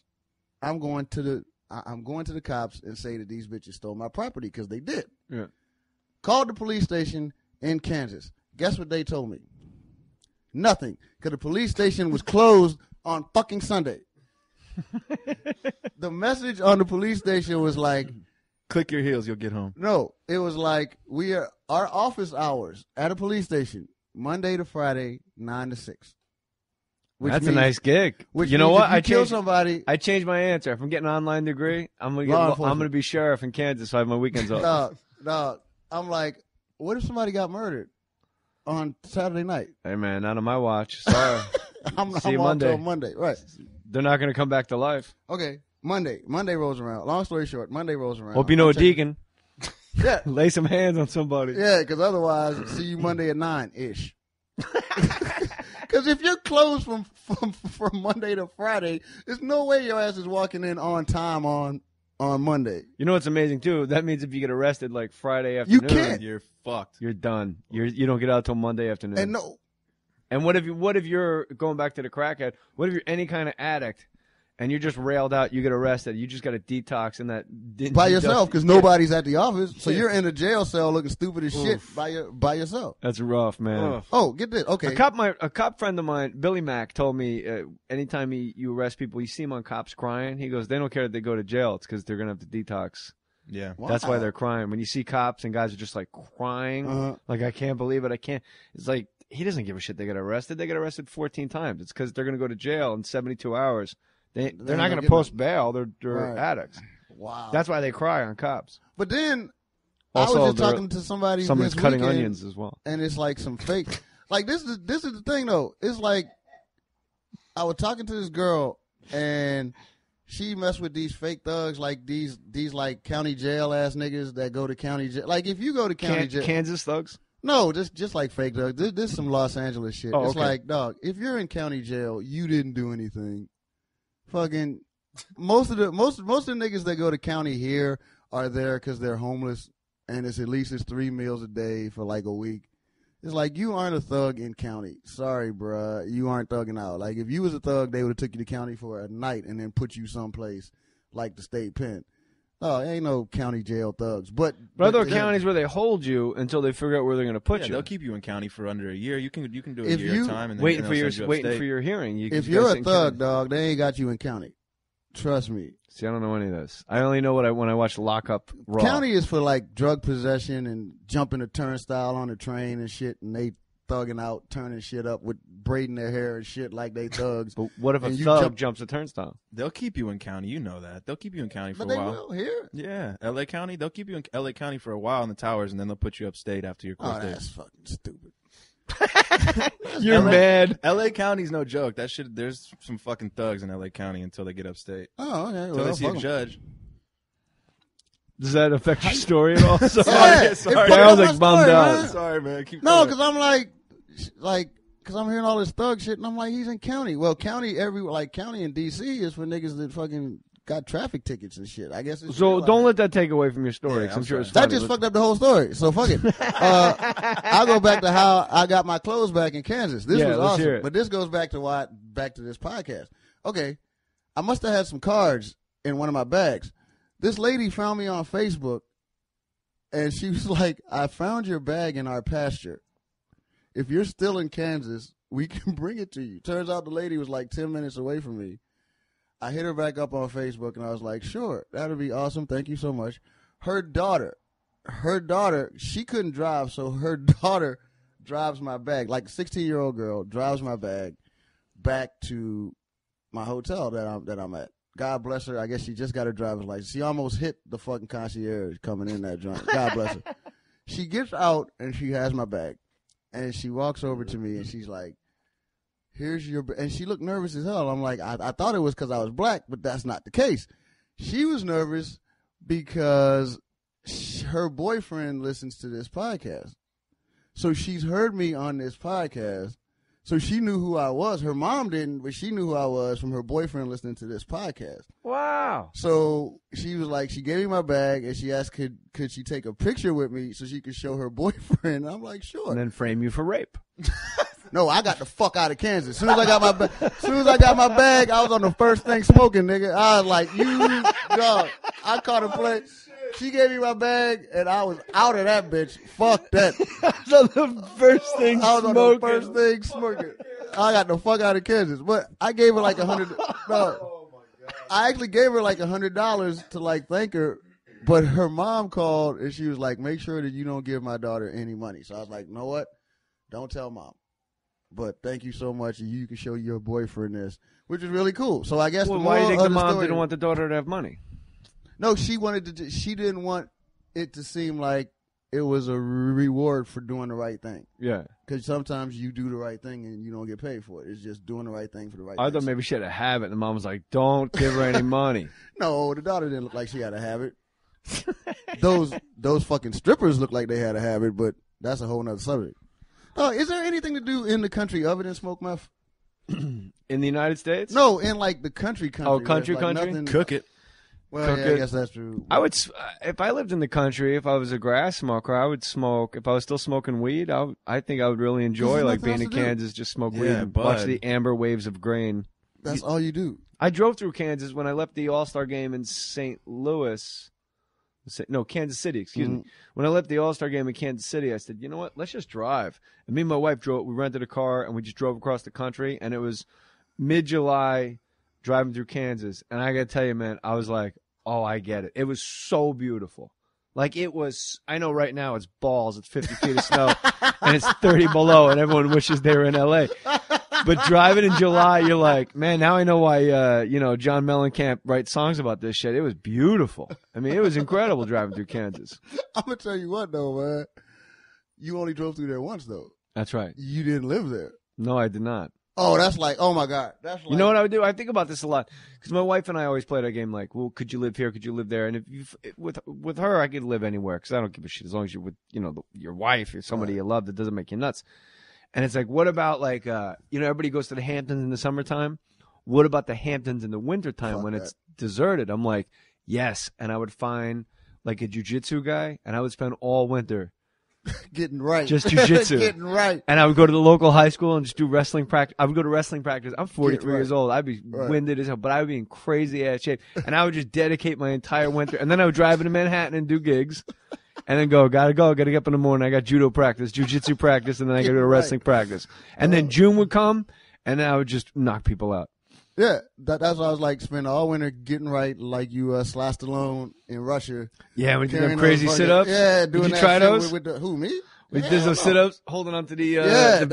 I'm going to the cops and say that these bitches stole my property because they did. Yeah. Called the police station in Kansas. Guess what they told me? Nothing. Because the police station was closed on fucking Sunday. The message on the police station was like, click your heels, you'll get home. No, it was like, our office hours at a police station, Monday to Friday, 9 to 6. That's a nice gig. You know what? I changed my answer. If I'm getting an online degree, I'm gonna be sheriff in Kansas, so I have my weekends off. Dog. I'm like, what if somebody got murdered on Saturday night? Hey man, not on my watch. Sorry. See you Monday. On Monday, right? They're not gonna come back to life. Okay, Monday rolls around. Long story short, Monday rolls around. Hope you know a deacon. Yeah, lay some hands on somebody. Yeah, because otherwise, see you Monday at 9-ish. Because if you're closed from Monday to Friday, there's no way your ass is walking in on time on Monday. You know what's amazing too? That means if you get arrested like Friday afternoon, you can't. You're fucked. You're done. You don't get out till Monday afternoon. And what if you're going back to the crackhead? What if you're any kind of addict and you're just railed out? You get arrested. You just got to detox in that by yourself because nobody's at the office. So you're in a jail cell looking stupid as shit by yourself. That's rough, man. Oh, get this. Okay. A cop friend of mine, Billy Mack, told me anytime you arrest people, you see them on cops crying. He goes, they don't care that they go to jail. It's because they're gonna have to detox. Yeah, wow. That's why they're crying. When you see cops and guys are just like crying, like I can't believe it. I can't. It's like he doesn't give a shit. They get arrested. They get arrested 14 times. It's because they're gonna go to jail in 72 hours. They're not going to post bail. They're addicts. Wow. That's why they cry on cops. But then also, I was just talking to somebody. Someone's cutting onions as well. And it's like some fake. Like this is the thing though. It's like I was talking to this girl and she messed with these fake thugs, like these like county jail ass niggas that go to county jail. Like if you go to county jail, Kansas thugs. No, just like fake thugs. This is some Los Angeles shit. Oh, it's okay. like, dog, if you're in county jail, you didn't do anything. Fucking most of the niggas that go to county here are there because they're homeless and it's at least 3 meals a day for like a week. It's like, you aren't a thug in county. Sorry, bruh. You aren't thugging out. Like, if you was a thug, they would have took you to county for a night and then put you someplace like the state pen. Oh, ain't no county jail thugs. But other counties where they hold you until they figure out where they're going to put you. They'll keep you in county for under a year. You can do a year at a time. And then waiting for your hearing. If you're a thug, dog, they ain't got you in county. Trust me. See, I don't know any of this. I only know when I watch Lock Up Raw. County is for like drug possession and jumping a turnstile on a train and shit, and they thugging out, turning shit up with braiding their hair and shit like they thugs. But what if a thug jumps a turnstile? They'll keep you in county. You know that. They'll keep you in county for a while. But they will here? Yeah. L.A. County, they'll keep you in L.A. County for a while in the towers, and then they'll put you upstate after your court days. That's fucking stupid. You're mad. L.A. County's no joke. That shit. There's some fucking thugs in L.A. County until they get upstate. Oh, okay. Until they see a judge. Does that affect your story at all? Sorry. I was like bummed out. Sorry, man. Because I'm like, because I'm hearing all this thug shit, and I'm like, he's in county. Well, county in D.C. is for niggas that fucking got traffic tickets and shit. I guess. So don't let that take away from your story. Yeah, I'm sure it's that just fucked up the whole story. So fuck it. I'll go back to how I got my clothes back in Kansas. This was awesome. But this goes back to this podcast. Okay, I must have had some cards in one of my bags. This lady found me on Facebook, and she was like, "I found your bag in our pasture. If you're still in Kansas, we can bring it to you." Turns out the lady was like 10 minutes away from me. I hit her back up on Facebook, and I was like, sure, that'll be awesome. Thank you so much. Her daughter, she couldn't drive, so her daughter drives my bag. Like a 16-year-old girl drives my bag back to my hotel that I'm at. God bless her. I guess she just got her driver's license. She almost hit the fucking concierge coming in that joint. God bless her. She gets out, and she has my bag. And she walks over to me, and she's like, here's your, and she looked nervous as hell. I'm like, I thought it was because I was black, but that's not the case. She was nervous because her boyfriend listens to this podcast. So she's heard me on this podcast. So she knew who I was. Her mom didn't, but she knew who I was from her boyfriend listening to this podcast. Wow. So she was like, she gave me my bag, and she asked, could she take a picture with me so she could show her boyfriend? I'm like, sure. And then frame you for rape. No, I got the fuck out of Kansas. As soon as I got my bag, I was on the first thing smoking, nigga. I was like, you dog. I caught a play. She gave me my bag, and I was out of that bitch. Fuck that. I was on the first thing smoking. I got the fuck out of Kansas. But I gave her like $100. No, I actually gave her like $100 to like thank her. But her mom called, and she was like, make sure that you don't give my daughter any money. So I was like, you know what? Don't tell mom. But thank you so much. You can show your boyfriend this, which is really cool. So I guess why do you think the mom didn't want the daughter to have money? No, she wanted to. She didn't want it to seem like it was a reward for doing the right thing. Yeah, because sometimes you do the right thing and you don't get paid for it. It's just doing the right thing for the right. I thought maybe she had a habit, and the mom was like, "Don't give her any money." No, the daughter didn't look like she had a habit. Those fucking strippers look like they had a habit, but that's a whole nother subject. Is there anything to do in the country other than smoke meth? In the United States? No, in like the country. Oh, country. Nothing, cook it. Well, yeah, I guess that's true. I would, if I lived in the country, if I was a grass smoker, I would smoke. If I was still smoking weed, I think I would really enjoy like being in Kansas, just smoke weed and watch the amber waves of grain. That's all you do. I drove through Kansas when I left the All-Star game in St. Louis. No, Kansas City, excuse me. When I left the All-Star game in Kansas City, I said, you know what, let's just drive. And me and my wife drove. We rented a car, and we just drove across the country. And it was mid-July driving through Kansas. And I got to tell you, man, I was like, oh, I get it. It was so beautiful. Like, it was, I know right now it's balls. It's 50 feet of snow, and it's 30 below, and everyone wishes they were in L.A. But driving in July, you're like, man, now I know why, John Mellencamp writes songs about this shit. It was beautiful. I mean, it was incredible driving through Kansas. I'm going to tell you what, though, man. You only drove through there once, though. That's right. You didn't live there. No, I did not. Oh, that's like, oh, my God. That's like, you know what I would do? I think about this a lot. Because my wife and I always played our game like, well, could you live here? Could you live there? And with her, I could live anywhere because I don't give a shit as long as you're with, your wife or somebody you love that doesn't make you nuts. And it's like, what about like, everybody goes to the Hamptons in the summertime. What about the Hamptons in the wintertime when it's deserted? I'm like, yes. And I would find like a jiu-jitsu guy, and I would spend all winter getting right. Just jiu-jitsu. Getting right. And I would go to the local high school and just do wrestling practice. I would go to wrestling practice. I'm 43 years old. I'd be winded as hell, but I would be in crazy ass shape. And I would just dedicate my entire winter. And then I would drive into Manhattan and do gigs. And then gotta get up in the morning. I got judo practice, jiu-jitsu practice, and then I got to go to wrestling practice. And then June would come, and then I would just knock people out. Yeah, that's what I was like, spend all winter getting right like you sliced alone in Russia. Yeah, when you do them crazy sit-ups. Yeah, doing did you that try shit those? with the, who, me? We did those sit-ups, holding onto the bench.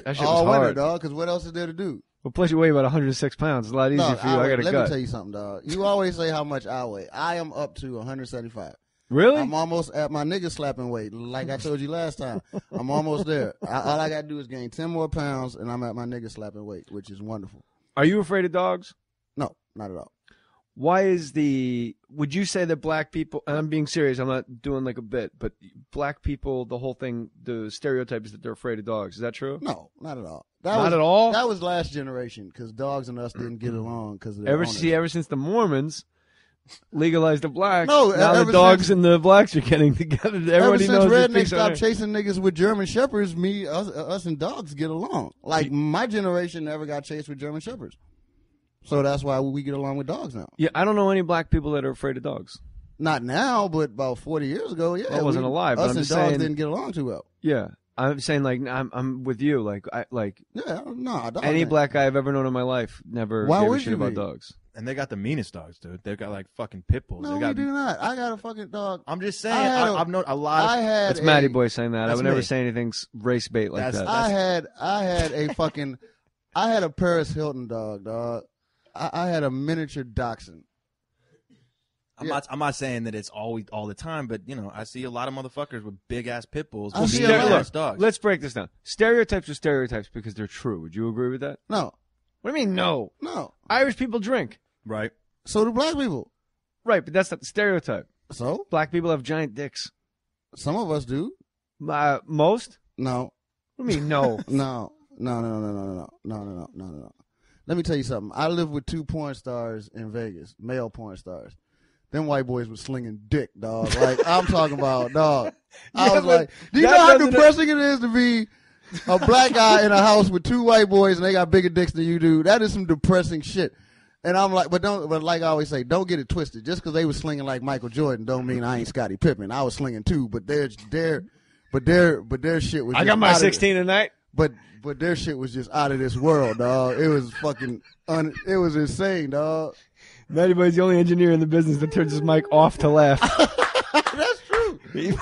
That shit all was hard. winter, dog, because what else is there to do? Well, plus you weigh about 106 pounds. It's a lot easier for you. I got a gut. Let me tell you something, dog. You always say how much I weigh. I am up to 175. Really? I'm almost at my nigga slapping weight, like I told you last time. I'm almost there. All I got to do is gain 10 more pounds, and I'm at my nigga slapping weight, which is wonderful. Are you afraid of dogs? No, not at all. Would you say that black people, and I'm being serious, I'm not doing like a bit, but black people, the whole thing, the stereotype is that they're afraid of dogs. Is that true? No, not at all. Not at all? That was last generation, because dogs and us didn't get along because of their ever since the Mormons legalized the blacks, now the dogs and the blacks are getting together. Everybody knows rednecks stopped chasing niggas with German Shepherds, us and dogs get along. Like, my generation never got chased with German Shepherds. So that's why we get along with dogs now. Yeah, I don't know any black people that are afraid of dogs. Not now, but about 40 years ago, yeah. I wasn't alive, but us I'm and just dogs saying, didn't get along too well. Yeah, I'm saying like I'm with you. Any black guy I've ever known in my life never gave a shit about dogs. And they got the meanest dogs, dude. They've got like fucking pit bulls. No, we do not. I got a fucking dog. I'm just saying. I've known a lot of. That's Matty Boy saying that. I would never say anything race bait like that. I had a Paris Hilton dog. I had a miniature dachshund. I'm not saying that it's always all the time, but I see a lot of motherfuckers with big ass pit bulls. Dogs. Let's break this down. Stereotypes are stereotypes because they're true. Would you agree with that? No. What do you mean no? No. Irish people drink. Right. So do black people. Right, but that's not the stereotype. So? Black people have giant dicks. Some of us do. Most? No. What do you mean no? No. Let me tell you something. I lived with 2 porn stars in Vegas, male porn stars. Them white boys was slinging dick, dog. Like, I'm talking about, dog. I was like, do you know how depressing it is to be a black guy in a house with 2 white boys and they got bigger dicks than you do? That is some depressing shit. And I'm like, but like I always say, don't get it twisted. Just because they was slinging like Michael Jordan don't mean I ain't Scottie Pippen. I was slinging too, but their shit was. I got my 16 tonight. But their shit was just out of this world, dog. It was fucking, it was insane, dog. Matty Boy's the only engineer in the business that turns his mic off to laugh. That's true. He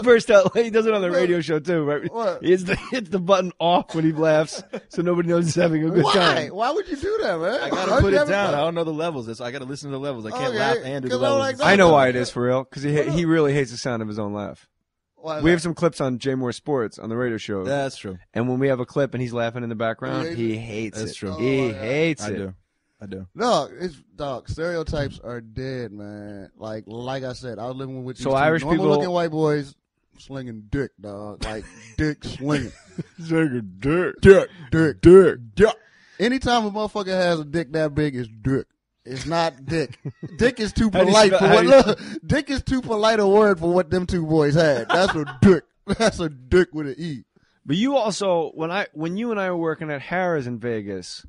burst out. He does it on the radio show too, right? What? He hits the button off when he laughs, so nobody knows he's having a good time. Why would you do that, man? I gotta put it down. I don't know the levels. So I gotta listen to the levels. I can't laugh and do the levels. I know why it is for real, because he really hates the sound of his own laugh. We have some clips on Mohr Sports on the radio show. That's true. And when we have a clip and he's laughing in the background, he hates it. That's true. He hates it. I do. No, stereotypes are dead, man. Like I said, I was living with these Irish people normal-looking white boys slinging dick, dog. Like, dick slinging. Slinging dick. Dick. Anytime a motherfucker has a dick that big, it's dick. It's not dick. Dick is too polite for what. Dick is too polite a word for what them 2 boys had. That's a dick. That's a dick with an E. But you also, when you and I were working at Harrah's in Vegas,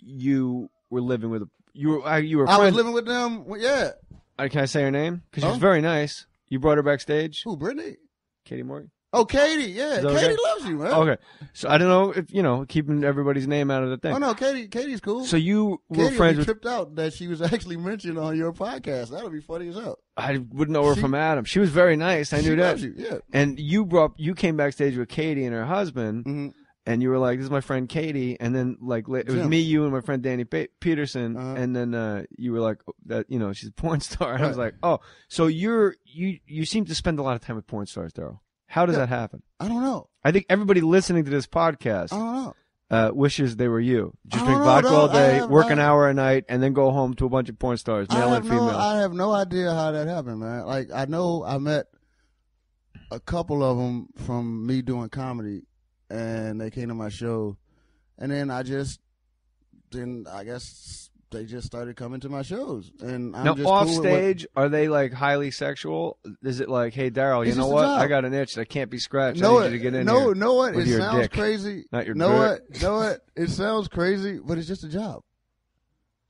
you were living with you were friends. I was living with them. Yeah. Can I say her name? Because she was very nice. You brought her backstage. Who? Brittany? Katie Morgan. Oh, Katie. Yeah, Katie loves you, man. Okay, so I don't know if keeping everybody's name out of the thing. Oh no, Katie's cool. So you were Katie friends would be with. tripped out that she was actually mentioned on your podcast. That'll be funny as hell. I wouldn't know her from Adam. She was very nice. I knew that. Loves you, yeah. And you came backstage with Katie and her husband. Mm-hmm. And you were like, "This is my friend Katie," and then it was me, you, and my friend Danny Peterson, and then you were like, "That she's a porn star," and I was like, "Oh, so you seem to spend a lot of time with porn stars, Daryl. How does that happen?" I don't know. I think everybody listening to this podcast, I don't know, wishes they were you. Just drink vodka all day, work an hour a night, and then go home to a bunch of porn stars, male and female. I have no idea how that happened, man. Like, I know I met a couple of them from me doing comedy. And they came to my show, and then I guess they just started coming to my shows, and I'm now just off cool with stage. Are they like highly sexual? Is it like, hey Daryl, you It's know just a what? job. I got an itch that can't be scratched. No, I need you to get in no, here. know what? with It your sounds dick. crazy. Not your know dirt. what? Know what? It sounds crazy, but it's just a job.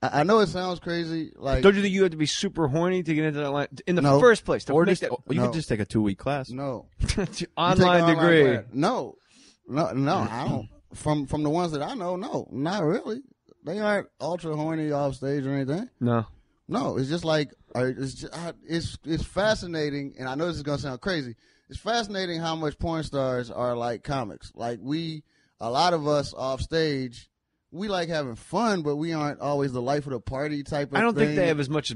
I know it sounds crazy. Like, Don't you think you have to be super horny to get into that line in the No. first place? To Or make just, that you No. could just take a 2-week class. no. online You take an degree. class. No. I don't. From the ones that I know, no, not really. They aren't ultra horny off stage or anything. No. No, it's just like it's fascinating, and I know this is gonna sound crazy. It's fascinating how much porn stars are like comics. Like a lot of us off stage, we like having fun, but we aren't always the life of the party type of I don't thing. think they have as much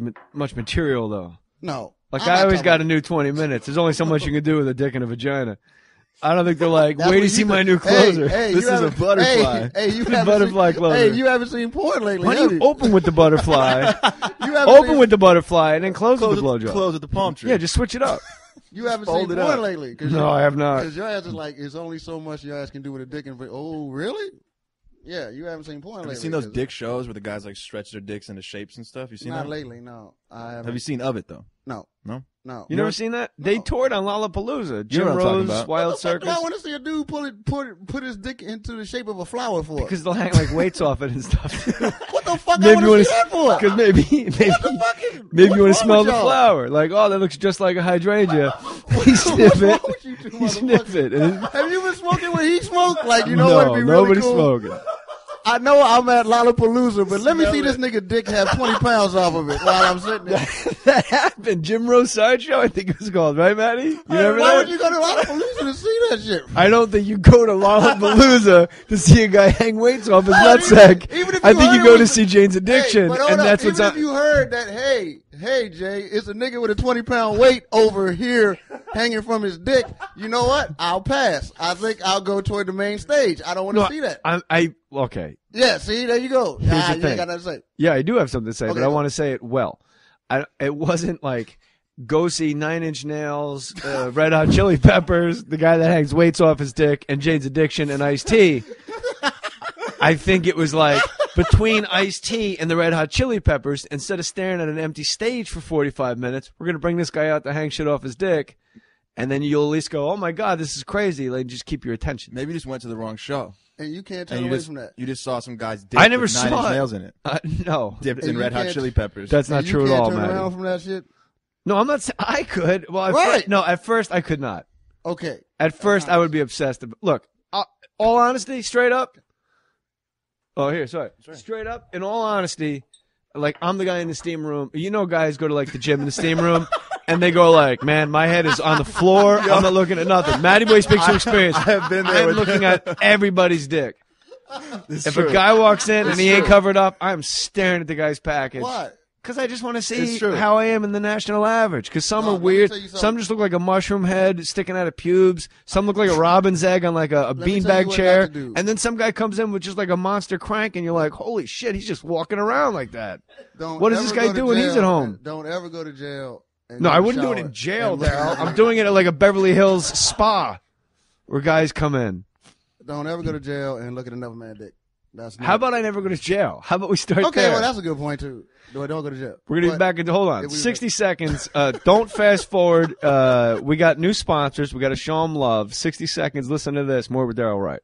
material though. No. Like I'm I not always talking got about- a new 20 minutes. There's only so much you can do with a dick and a vagina. I don't think they're like, That's wait what to you see my think. new closer. Hey, This you is a haven't- butterfly. Hey, you This is haven't butterfly seen, closer. Hey, you haven't seen porn lately. Why have don't you open with the butterfly, You haven't open seen- with the butterfly, and then close with the blowjob? Close with the palm tree. Yeah, just switch it up. You haven't Fold seen it porn up. lately. No, I have not. Because your ass is like, it's only so much your ass can do with a dick. And oh, really? Yeah, you haven't seen porn Have lately. you seen those 'cause- dick shows where the guys like stretch their dicks into shapes and stuff? You seen Not that? lately, no. I haven't. Have you seen of it though? No. No. No. You never seen that? They toured on Lollapalooza. Jim know what I'm talking Rose, about. Wild What the fuck do Circus. I want to see a dude put his dick into the shape of a flower for? Because they'll hang like weights off it and stuff. What the fuck Maybe I you want want to see that for? Because maybe What's you want to wrong smell with the y'all? flower. Like, oh, that looks just like a hydrangea. You sniff wrong it. with you two You sniff motherfuckers? it. And Have you been smoking when he smoked? Like, you know no, what would be really nobody's cool? smoking. I know I'm at Lollapalooza, but let me see this nigga dick have 20 pounds off of it while I'm sitting there. That happened. Jim Rose Sideshow, I think it was called, right, Maddie? You remember Why that? would you go to Lollapalooza to see that shit? I don't think you go to Lollapalooza to see a guy hang weights off his Even nutsack. if I you think heard you it go was to a- see Jane's Addiction, Hey, but hold and up, that's what's even on. if you heard that, hey, Jay, it's a nigga with a 20-pound weight over here hanging from his dick. You know what? I'll pass. I think I'll go toward the main stage. I don't want to see that. Okay. Yeah, see, there you go. Here's the You thing. ain't got nothing to say. Yeah, I do have something to say, Okay, but I go. want to say it well. It wasn't like go see Nine Inch Nails, Red Hot Chili Peppers, the guy that hangs weights off his dick, and Jane's Addiction and Ice-T. I think it was like between Ice-T and the Red Hot Chili Peppers, instead of staring at an empty stage for 45 minutes, we're going to bring this guy out to hang shit off his dick, and then you'll at least go, oh my God, this is crazy. Like, just keep your attention. Maybe you just went to the wrong show. And you can't And turn you away just, from that. you just saw some guy's dick I never with 9 saw inch it. nails in it. No. Dipped And in you Red Hot can't- Chili Peppers. That's not And true you at can't all, turn man. around from that shit? No, I'm not saying I could. Well, Right. at first I could not. Okay. At first, I would be obsessed. Look, all honesty, straight up. Oh, here, sorry. Straight up, in all honesty, like I'm the guy in the steam room. You know, guys go to like the gym in the steam room, and they go like, "Man, my head is on the floor. I'm not looking at nothing." Matty Boy speaks from experience. I have been there I'm with looking at everybody's dick. It's If true. a guy walks in and It's he ain't true. covered up, I'm staring at the guy's package. Why? Because I just want to It's see true. how I am in the national average. Because some No, are let me weird. tell you something. Some just look like a mushroom head sticking out of pubes. Some look like a robin's egg on like a me tell you beanbag what chair. not to do. And then some guy comes in with just like a monster crank, and you're like, holy shit, he's just walking around like that. Don't What does ever this guy go to do when he's jail, at home? man. Don't ever go to jail. and No, go I to wouldn't do it shower in jail, and- Daryl. I'm doing it at like a Beverly Hills spa where guys come in. Don't ever go to jail and look at another man's dick. That's not, How about I never go to jail? How about we start Okay, there? well, that's a good point, too. No, don't go to jail. We're going to be But- back into, hold on, If we- 60 seconds. Don't fast forward. We got new sponsors. We got to show them love. 60 seconds. Listen to this. More with Darryl Wright.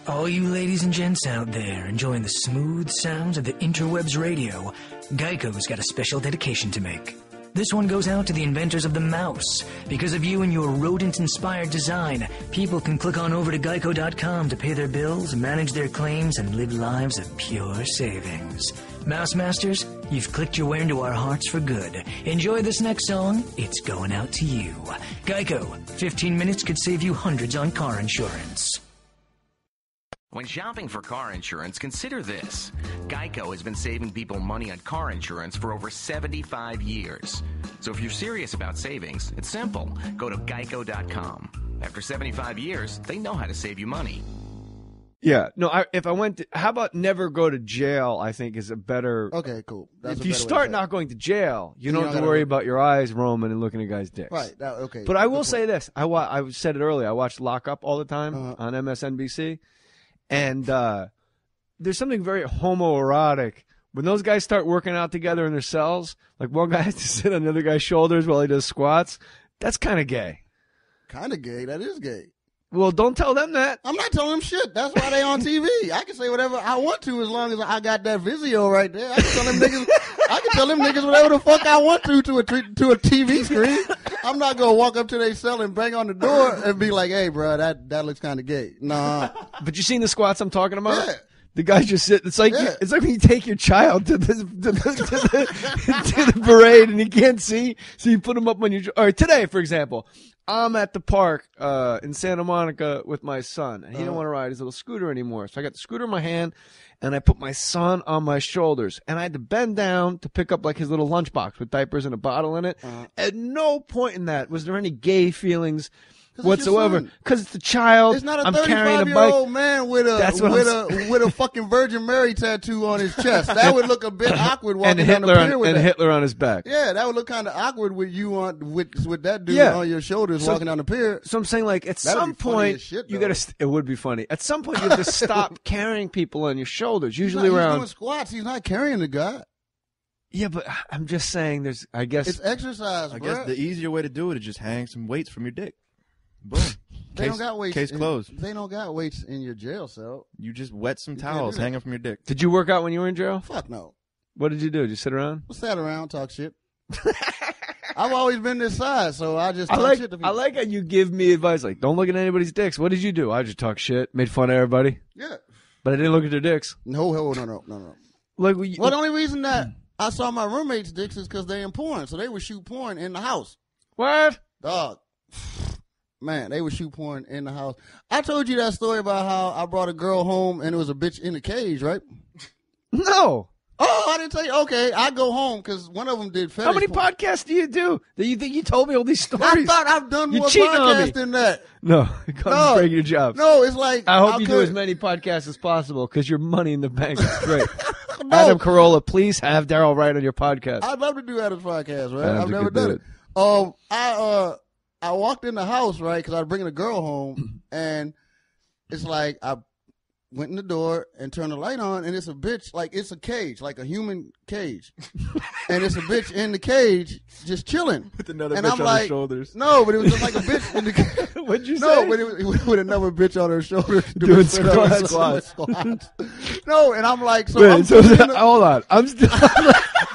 All you ladies and gents out there enjoying the smooth sounds of the interwebs radio, Geico's got a special dedication to make. This one goes out to the inventors of the mouse. Because of you and your rodent-inspired design, people can click on over to Geico.com to pay their bills, manage their claims, and live lives of pure savings. Mouse Masters, you've clicked your way into our hearts for good. Enjoy this next song. It's going out to you. Geico, 15 minutes could save you hundreds on car insurance. When shopping for car insurance, consider this. Geico has been saving people money on car insurance for over 75 years. So if you're serious about savings, it's simple. Go to geico.com. After 75 years, they know how to save you money. Yeah. No, if I went to, how about never go to jail, I think is a better. Okay, cool. That's if a you better way to start say it. not going to jail, you Then don't you have don't to worry gotta about your eyes roaming and looking at guys' dicks. Right. Okay. But I will Good say this. I said it earlier. I watched Lock Up all the time on MSNBC. And there's something very homoerotic When those guys start working out together in their cells, like one guy has to sit on the other guy's shoulders while he does squats, that's kind of gay. Kind of gay. That is gay. Well, don't tell them that. I'm not telling them shit. That's why they on TV. I can say whatever I want to as long as I got that Vizio right there. I can tell them niggas whatever the fuck I want to a TV screen. I'm not gonna walk up to their cell and bang on the door and be like, "Hey, bro, that looks kind of gay." Nah. But you seen the squats I'm talking about? Yeah. The guys just sit. It's like when you take your child to the parade and he can't see, so you put him up on your. All right, today, for example, I'm at the park in Santa Monica with my son, and he didn't want to ride his little scooter anymore. So I got the scooter in my hand, and I put my son on my shoulders, and I had to bend down to pick up like his little lunchbox with diapers and a bottle in it. At no point in that was there any gay feelings whatsoever, because it's the child. It's not a I'm carrying a bike. 35-year-old man with a fucking Virgin Mary tattoo on his chest. That would look a bit awkward walking down the pier with Hitler on his back. Yeah, that would look kind of awkward with you with that dude on your shoulders walking down the pier. So I'm saying, like, at some point, you gotta. It would be funny. At some point, you have to stop carrying people on your shoulders. Usually around. He's doing squats. He's not carrying the guy. Yeah, but I'm just saying. I guess it's exercise. I guess the easier way to do it is just hang some weights from your dick. Boom. They don't got weights. Case closed. They don't got weights in your jail cell. You just wet some towels hanging from your dick. Did you work out when you were in jail? Fuck no. What did you do? Did you sit around? I sat around, talk shit. I've always been this size, so I just talk shit to people. I like how you give me advice, like, don't look at anybody's dicks. What did you do? I just talk shit, made fun of everybody. Yeah. But I didn't look at their dicks. No. Like, the only reason that I saw my roommates' dicks is because they in porn, so they would shoot porn in the house. What? Dog. Man, they would shoot porn in the house. I told you that story about how I brought a girl home and it was a bitch in the cage, right? No. Oh, I didn't tell you. Okay, I go home because one of them did fetish. How many podcasts do you do? That you think you told me all these stories? I thought I've done more podcasts than that. No, come break your job. No, it's like I hope you do as many podcasts as possible because your money in the bank is great. Adam Carolla, please have Darryl Wright on your podcast. I'd love to do Adam's podcast, right? I've never done it. I walked in the house, right, because I was bringing a girl home, and it's like I went in the door and turned the light on, and it's a bitch, like it's a cage, like a human cage. And it's a bitch in the cage just chilling. With another bitch on her shoulders. No, but it was just like a bitch in the cage. What'd you say? No, but it was with another bitch on her shoulders. Doing squats. No, and I'm like, hold on.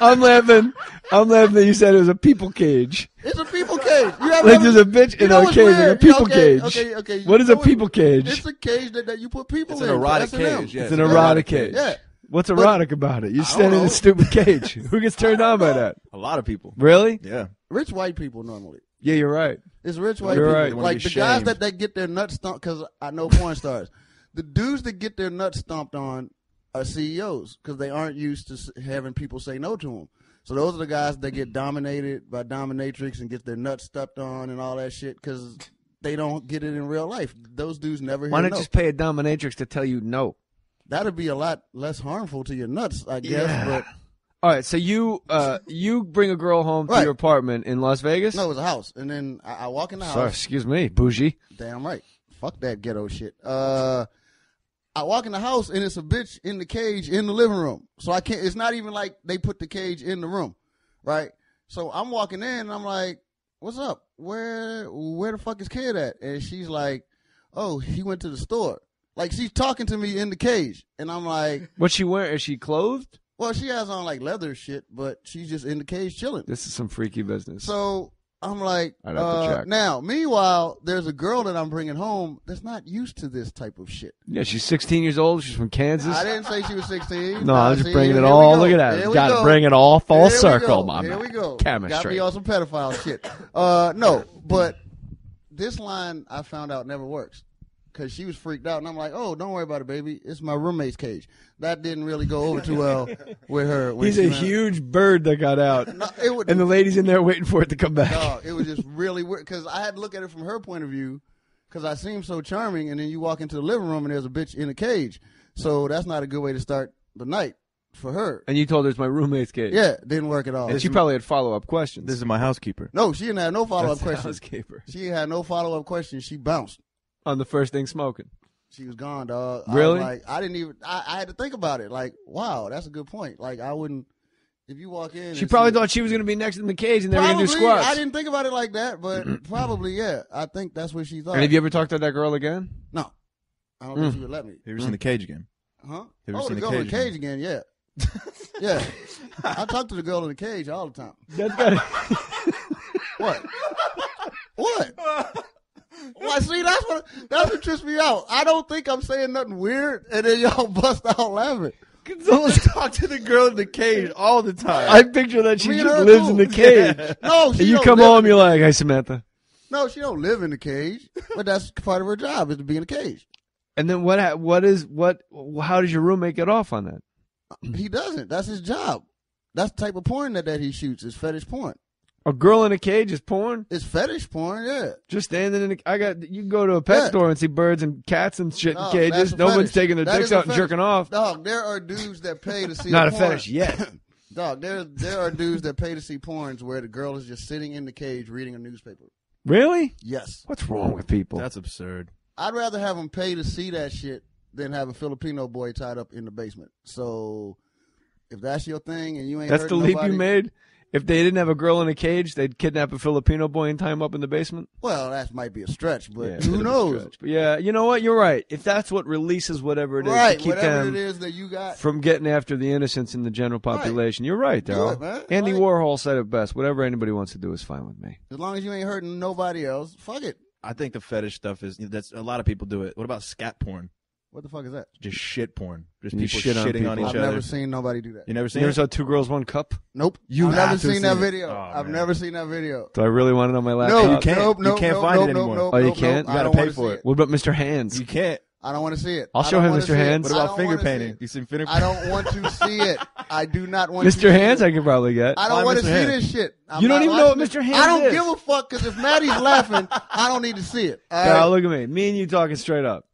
I'm laughing. I'm laughing that you said it was a people cage. It's a people cage. There's a bitch in a cage, like a people cage. Okay. What is a people cage? It's a cage that you put people in. It's an erotic cage. It's an erotic cage. Yeah. What's erotic about it? You stand in a stupid cage. Who gets turned on by that? A lot of people. Really? Yeah. Rich white people normally. Yeah, you're right. It's rich white people. Right. Like the guys that get their nuts stomped, because I know porn stars. The dudes that get their nuts stomped on are CEOs because they aren't used to having people say no to them. So those are the guys that get dominated by dominatrix and get their nuts stepped on and all that shit because they don't get it in real life. Those dudes never hear no. Why not just pay a dominatrix to tell you no? That'd be a lot less harmful to your nuts, I guess. Yeah. But all right, so you bring a girl home to your apartment in Las Vegas? No, it was a house. And then I walk in the house. Sorry, excuse me, bougie. Damn right. Fuck that ghetto shit. I walk in the house and it's a bitch in the cage in the living room. So I can't, it's not even like they put the cage in the room, right? So I'm walking in and I'm like, what's up? Where the fuck is kid at? And she's like, oh, he went to the store. Like she's talking to me in the cage. And I'm like, what's she wearing? Is she clothed? Well, she has on like leather shit, but she's just in the cage chilling. This is some freaky business. So I'm like, I'd have to check. Now, meanwhile, there's a girl that I'm bringing home that's not used to this type of shit. Yeah, she's 16 years old. She's from Kansas. I didn't say she was 16. No, I'm just bringing it all. Look at that. Got to bring it all full circle, my man. Here we go. Chemistry. Got me on some pedophile shit. No, but this line I found out never works. Because she was freaked out, and I'm like, oh, don't worry about it, baby. It's my roommate's cage. That didn't really go over too well with her. He's a huge bird that got out, no, and the lady's in there waiting for it to come back. No, it was just really weird, because I had to look at it from her point of view, because I seem so charming, and then you walk into the living room, and there's a bitch in a cage. So that's not a good way to start the night for her. And you told her it's my roommate's cage. Yeah, didn't work at all. And she probably had follow-up questions. This is my housekeeper. No, she didn't have no follow-up questions. Housekeeper. She had no follow-up questions. She bounced. On the first thing smoking. She was gone, dog. Really? I had to think about it. Like, wow, that's a good point. Like, I wouldn't, if you walk in. She probably thought she was going to be next in the cage and they were going to do squats. I didn't think about it like that, but probably, yeah. I think that's what she thought. And have you ever talked to that girl again? No. I don't think she would let me. Have you ever seen the cage again? Huh? Have you Oh, seen the girl in the cage again, yeah. Yeah. I talk to the girl in the cage all the time. That's got What? What? Well, see, that's what trips me out. I don't think I'm saying nothing weird, and then y'all bust out laughing. Someone's talk to the girl in the cage all the time. I picture that she just lives in the cage. Yeah. No, and you come home, you're like, hey, Samantha. No, she don't live in the cage, but that's part of her job is to be in the cage. And then how does your roommate get off on that? He doesn't. That's his job. That's the type of porn that he shoots is fetish porn. A girl in a cage is porn? It's fetish porn, yeah. Just standing in you can go to a pet store and see birds and cats and shit in cages. No one's taking their dicks out and jerking off. Dog, there are dudes that pay to see Not a porn. fetish yet. Dog, there are dudes that pay to see porns where the girl is just sitting in the cage reading a newspaper. Really? Yes. What's wrong with people? That's absurd. I'd rather have them pay to see that shit than have a Filipino boy tied up in the basement. So if that's your thing and you ain't That's the leap nobody, you made? If they didn't have a girl in a cage, they'd kidnap a Filipino boy and tie him up in the basement? Well, that might be a stretch, but Yeah, who knows? But yeah, you know what? You're right. If that's what releases whatever it is Right, to keep whatever them it is that you got. from getting after the innocents in the general population, you're right, Do Daryl. it, man. Andy Right. Warhol said it best. Whatever anybody wants to do is fine with me. As long as you ain't hurting nobody else, fuck it. I think the fetish stuff that's a lot of people do it. What about scat porn? What the fuck is that? Just shit porn. Just You people shit on shitting people. on each I've other. never seen nobody do that. You never You seen never it? saw Two Girls, One Cup? Nope. You I've have never to seen see that it. video. Oh, I've man. never seen that video. Do I really want it on my laptop? No, you can't. Nope, You nope, can't nope, find it nope, anymore. nope, Oh, you nope, can't? nope. You I gotta don't pay wanna for see it. What about Mr. Hands? You can't. I don't want to see it. I'll I show don't him wanna Mr. see it. Hands. What I about don't finger wanna see painting? it. You seen finger I don't want to see it. I do not want to Mr. see Hands, it. I could probably get. I don't Why want to Mr. see Hands? this shit. I'm You don't not even know what watching Mr. it. Hands I don't is. give a fuck because if Maddie's laughing, I don't need to see it. All Daryl, right? look at me. Me and you talking straight up.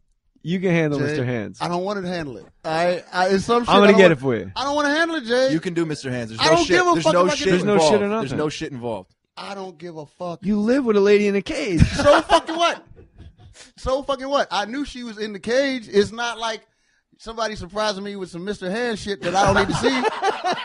You can handle Jay, Mr. Hands. I don't want to handle it. It's some shit I'm I going to don't get want- it for you. I don't want to handle it, Jay. You can do Mr. Hands. There's I no don't shit. give a There's fuck no if I shit can There's do no involved. shit or There's nothing. no shit involved. I don't give a fuck. You live with a lady in a cage. So fucking what? So fucking what? I knew she was in the cage. It's not like somebody surprising me with some Mr. Hand shit that I don't need to see.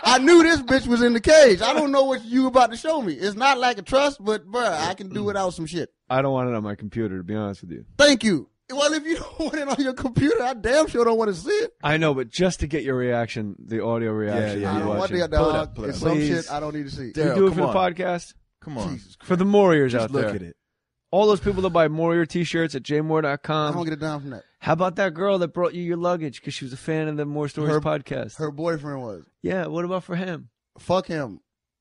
I knew this bitch was in the cage. I don't know what you about to show me. It's not lack of trust, but bruh, I can do without some shit. I don't want it on my computer, to be honest with you. Thank you. Well, if you don't want it on your computer, I damn sure don't want to see it. I know, but just to get your reaction, the audio reaction. Yeah, I of don't you want watching. the Pull it dog. up, pull it It's up. some Please. shit I don't need to see. Do you Daryl, do it for come the on. podcast? Come on. Jesus For the Warriors Just out look there. at it. All those people that buy Warrior t-shirts at I don't jmoore.com. get it down from that. How about that girl that brought you your luggage because she was a fan of the Mohr Stories podcast? Her boyfriend was. Yeah, what about for him? Fuck him.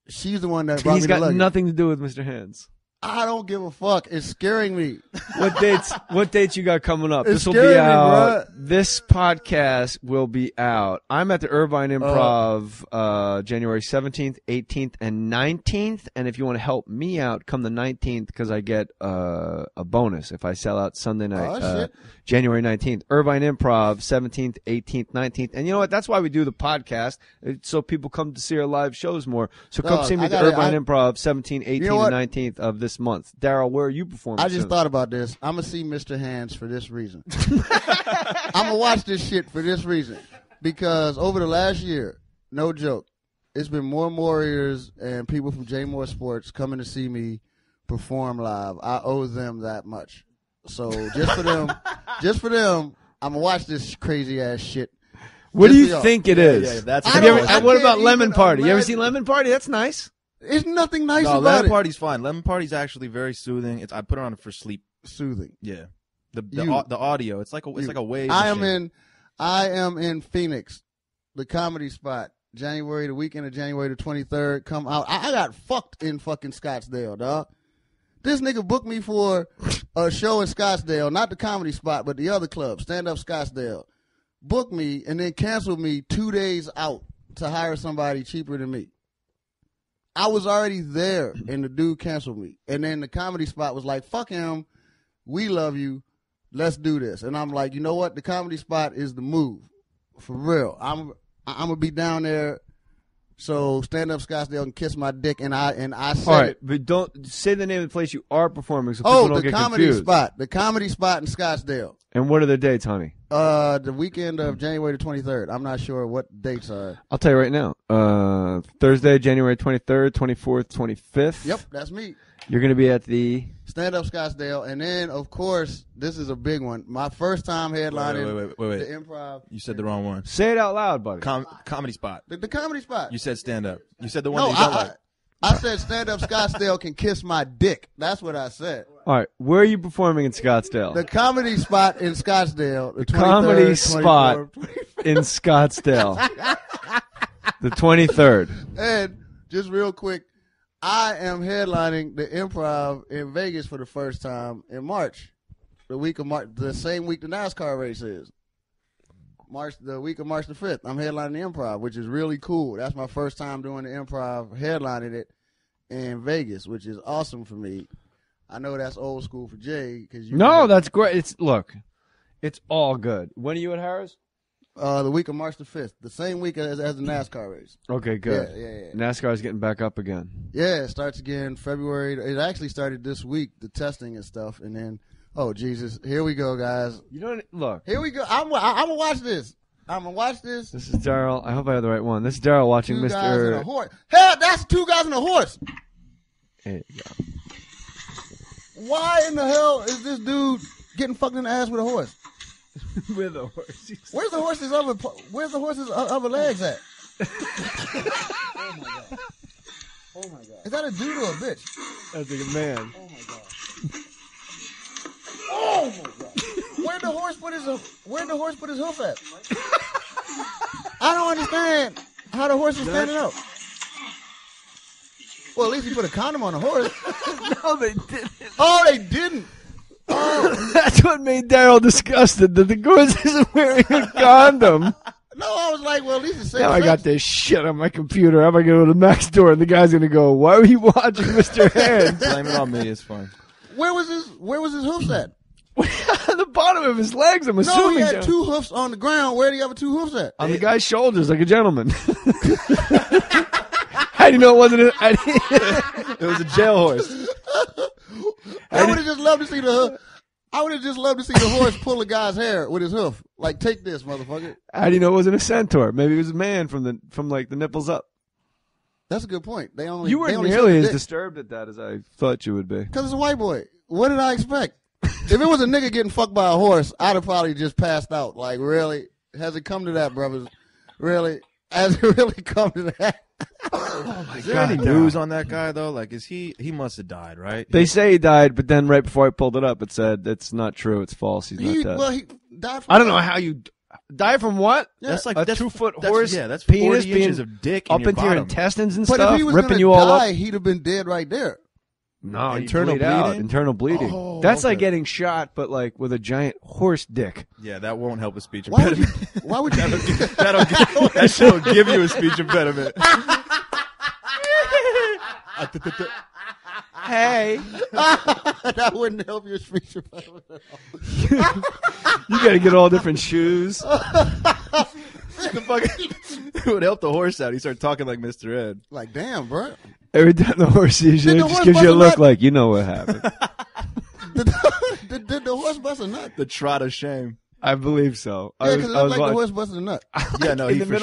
She's the one that brought He's me the got luggage. nothing to do with Mr. Hands. I don't give a fuck. It's scaring me. What dates you got coming up? It's This will be scaring me, out. bruh. This podcast will be out. I'm at the Irvine Improv January 17th, 18th, and 19th. And if you want to help me out, come the 19th because I get a bonus if I sell out Sunday night, shit. January 19th. Irvine Improv 17th, 18th, 19th. And you know what? That's why we do the podcast, so people come to see our live shows more. So come Dog, see me I at the gotta- Irvine I- Improv 17th, 18th, You know what? and 19th of this month. Daryl, where are you performing? I just soon? thought about this. I'm going to see Mr. Hands for this reason. I'm going to watch this shit for this reason. Because over the last year, no joke, it's been more Warriors and people from J Mohr Sports coming to see me perform live. I owe them that much. So just for them, I'm going to watch this crazy ass shit. What do Just you for y'all. think it is? Yeah, that's Have you don't- ever- I what can't about Lemon even Party? You ever imagine- seen Lemon Party? That's nice. There's nothing nice No, about Lemon it. Party's fine. Lemon Party's actually very soothing. I put it on for sleep. Soothing. Yeah. The You- audio. It's like a wave. I machine. am in Phoenix, the comedy spot. January, the weekend of January the 23rd. Come out. I got fucked in fucking Scottsdale, dog. This nigga booked me for a show in Scottsdale, not the comedy spot, but the other club, Stand Up Scottsdale. Booked me and then canceled me 2 days out to hire somebody cheaper than me. I was already there, and the dude canceled me. And then the comedy spot was like, fuck him. We love you. Let's do this. And I'm like, you know what? The comedy spot is the move. For real. I'm going to be down there. So Stand Up Scottsdale can kiss my dick. And I said All right, it. but don't say the name of the place you are performing so people Oh, don't the get comedy confused. spot. The comedy spot in Scottsdale. And what are the dates, honey? The weekend of January the 23rd. I'm not sure what dates are. I'll tell you right now. Thursday, January 23rd, 24th, 25th. Yep, that's me. You're going to be at the Stand Up Scottsdale. And then, of course, this is a big one. My first time headlining Wait. the Improv. You said the wrong one. Say it out loud, buddy. Comedy Spot. The Comedy Spot. You said Stand Up. You said the one No, that you don't like. I said Stand Up Scottsdale can kiss my dick. That's what I said. All right. Where are you performing in Scottsdale? The Comedy Spot in Scottsdale. The Comedy Spot in Scottsdale. The 23rd. And just real quick, I am headlining the Improv in Vegas for the first time in March. The week of March, the same week the NASCAR race is. The week of March the 5th. I'm headlining the Improv, which is really cool. That's my first time doing the Improv, headlining it in Vegas, which is awesome for me. I know that's old school for Jay. That's great. Look, it's all good. When are you at Harris? The week of March the 5th. The same week as the NASCAR race. Okay, good. Yeah. NASCAR's getting back up again. Yeah, it starts again February. It actually started this week, the testing and stuff, and then, oh, Jesus, here we go, guys. You don't look. Here we go. I'm going to watch this. This is Daryl. I hope I have the right one. This is Daryl watching Two Mr. Guys and a Horse. Hell, that's Two Guys and a Horse. There you go. Why in the hell is this dude getting fucked in the ass with a horse? With a horse. Where's the horse's other legs at? Oh my god. Is that a dude or a bitch? That's like a man. Oh my god. Oh my god. Where'd the horse put his hoof at? I don't understand how the horse is standing up. Well, at least he put a condom on the horse. No, they didn't. Oh, they didn't. Oh. That's what made Daryl disgusted, that the horse isn't wearing a condom. No, I was like, well, at least it's safe. Now I got this shit on my computer. I'm going to go to the Mac's store, and the guy's going to go, why were you watching Mr. Hands? Blame it on me. It's fine. Where was his hoofs at? On the bottom of his legs, I'm assuming. No, he had two hoofs on the ground. Where do you have two hoofs at? On the guy's shoulders, like a gentleman. How do you know it wasn't it was a jail horse. I would have just loved to see the hoof. I would have just loved to see the horse pull a guy's hair with his hoof. Like, take this, motherfucker. How do you know it wasn't a centaur? Maybe it was a man from the nipples up. That's a good point. You weren't nearly as disturbed at that as I thought you would be. Because it's a white boy. What did I expect? If it was a nigga getting fucked by a horse, I'd have probably just passed out. Like, really? Has it come to that, brothers? Really? Has it really come to that? Oh my God. Is there any news on that guy, though? Like, he must have died, right? They say he died, but then right before I pulled it up, it said it's not true. It's false. He's not dead. Well, he died from I don't know how you die from what? Yeah. That's like a 2-foot horse. That's penis 40 inches of dick up in your into your bottom. intestines and but stuff, if he was ripping gonna you all die, up. he'd have been dead right there. No, internal bleed out. bleeding? Internal bleeding. Oh, That's like okay. getting shot, but like with a giant horse dick. Yeah, that won't help a speech Why would impediment. you? Why would you? That shit'll give you a speech impediment. Hey, That wouldn't help your speech impediment at all. you got to get all different shoes. It would help the horse out. He started talking like Mr. Ed. Like, damn, bro. Every time the horse sees you, Did it the just horse gives you a bust a look nut? like you know what happened. Did the horse bust a nut? The trot of shame. I believe so. Yeah, because it looked like the watching- horse busted a nut. Yeah, no, in he the for middle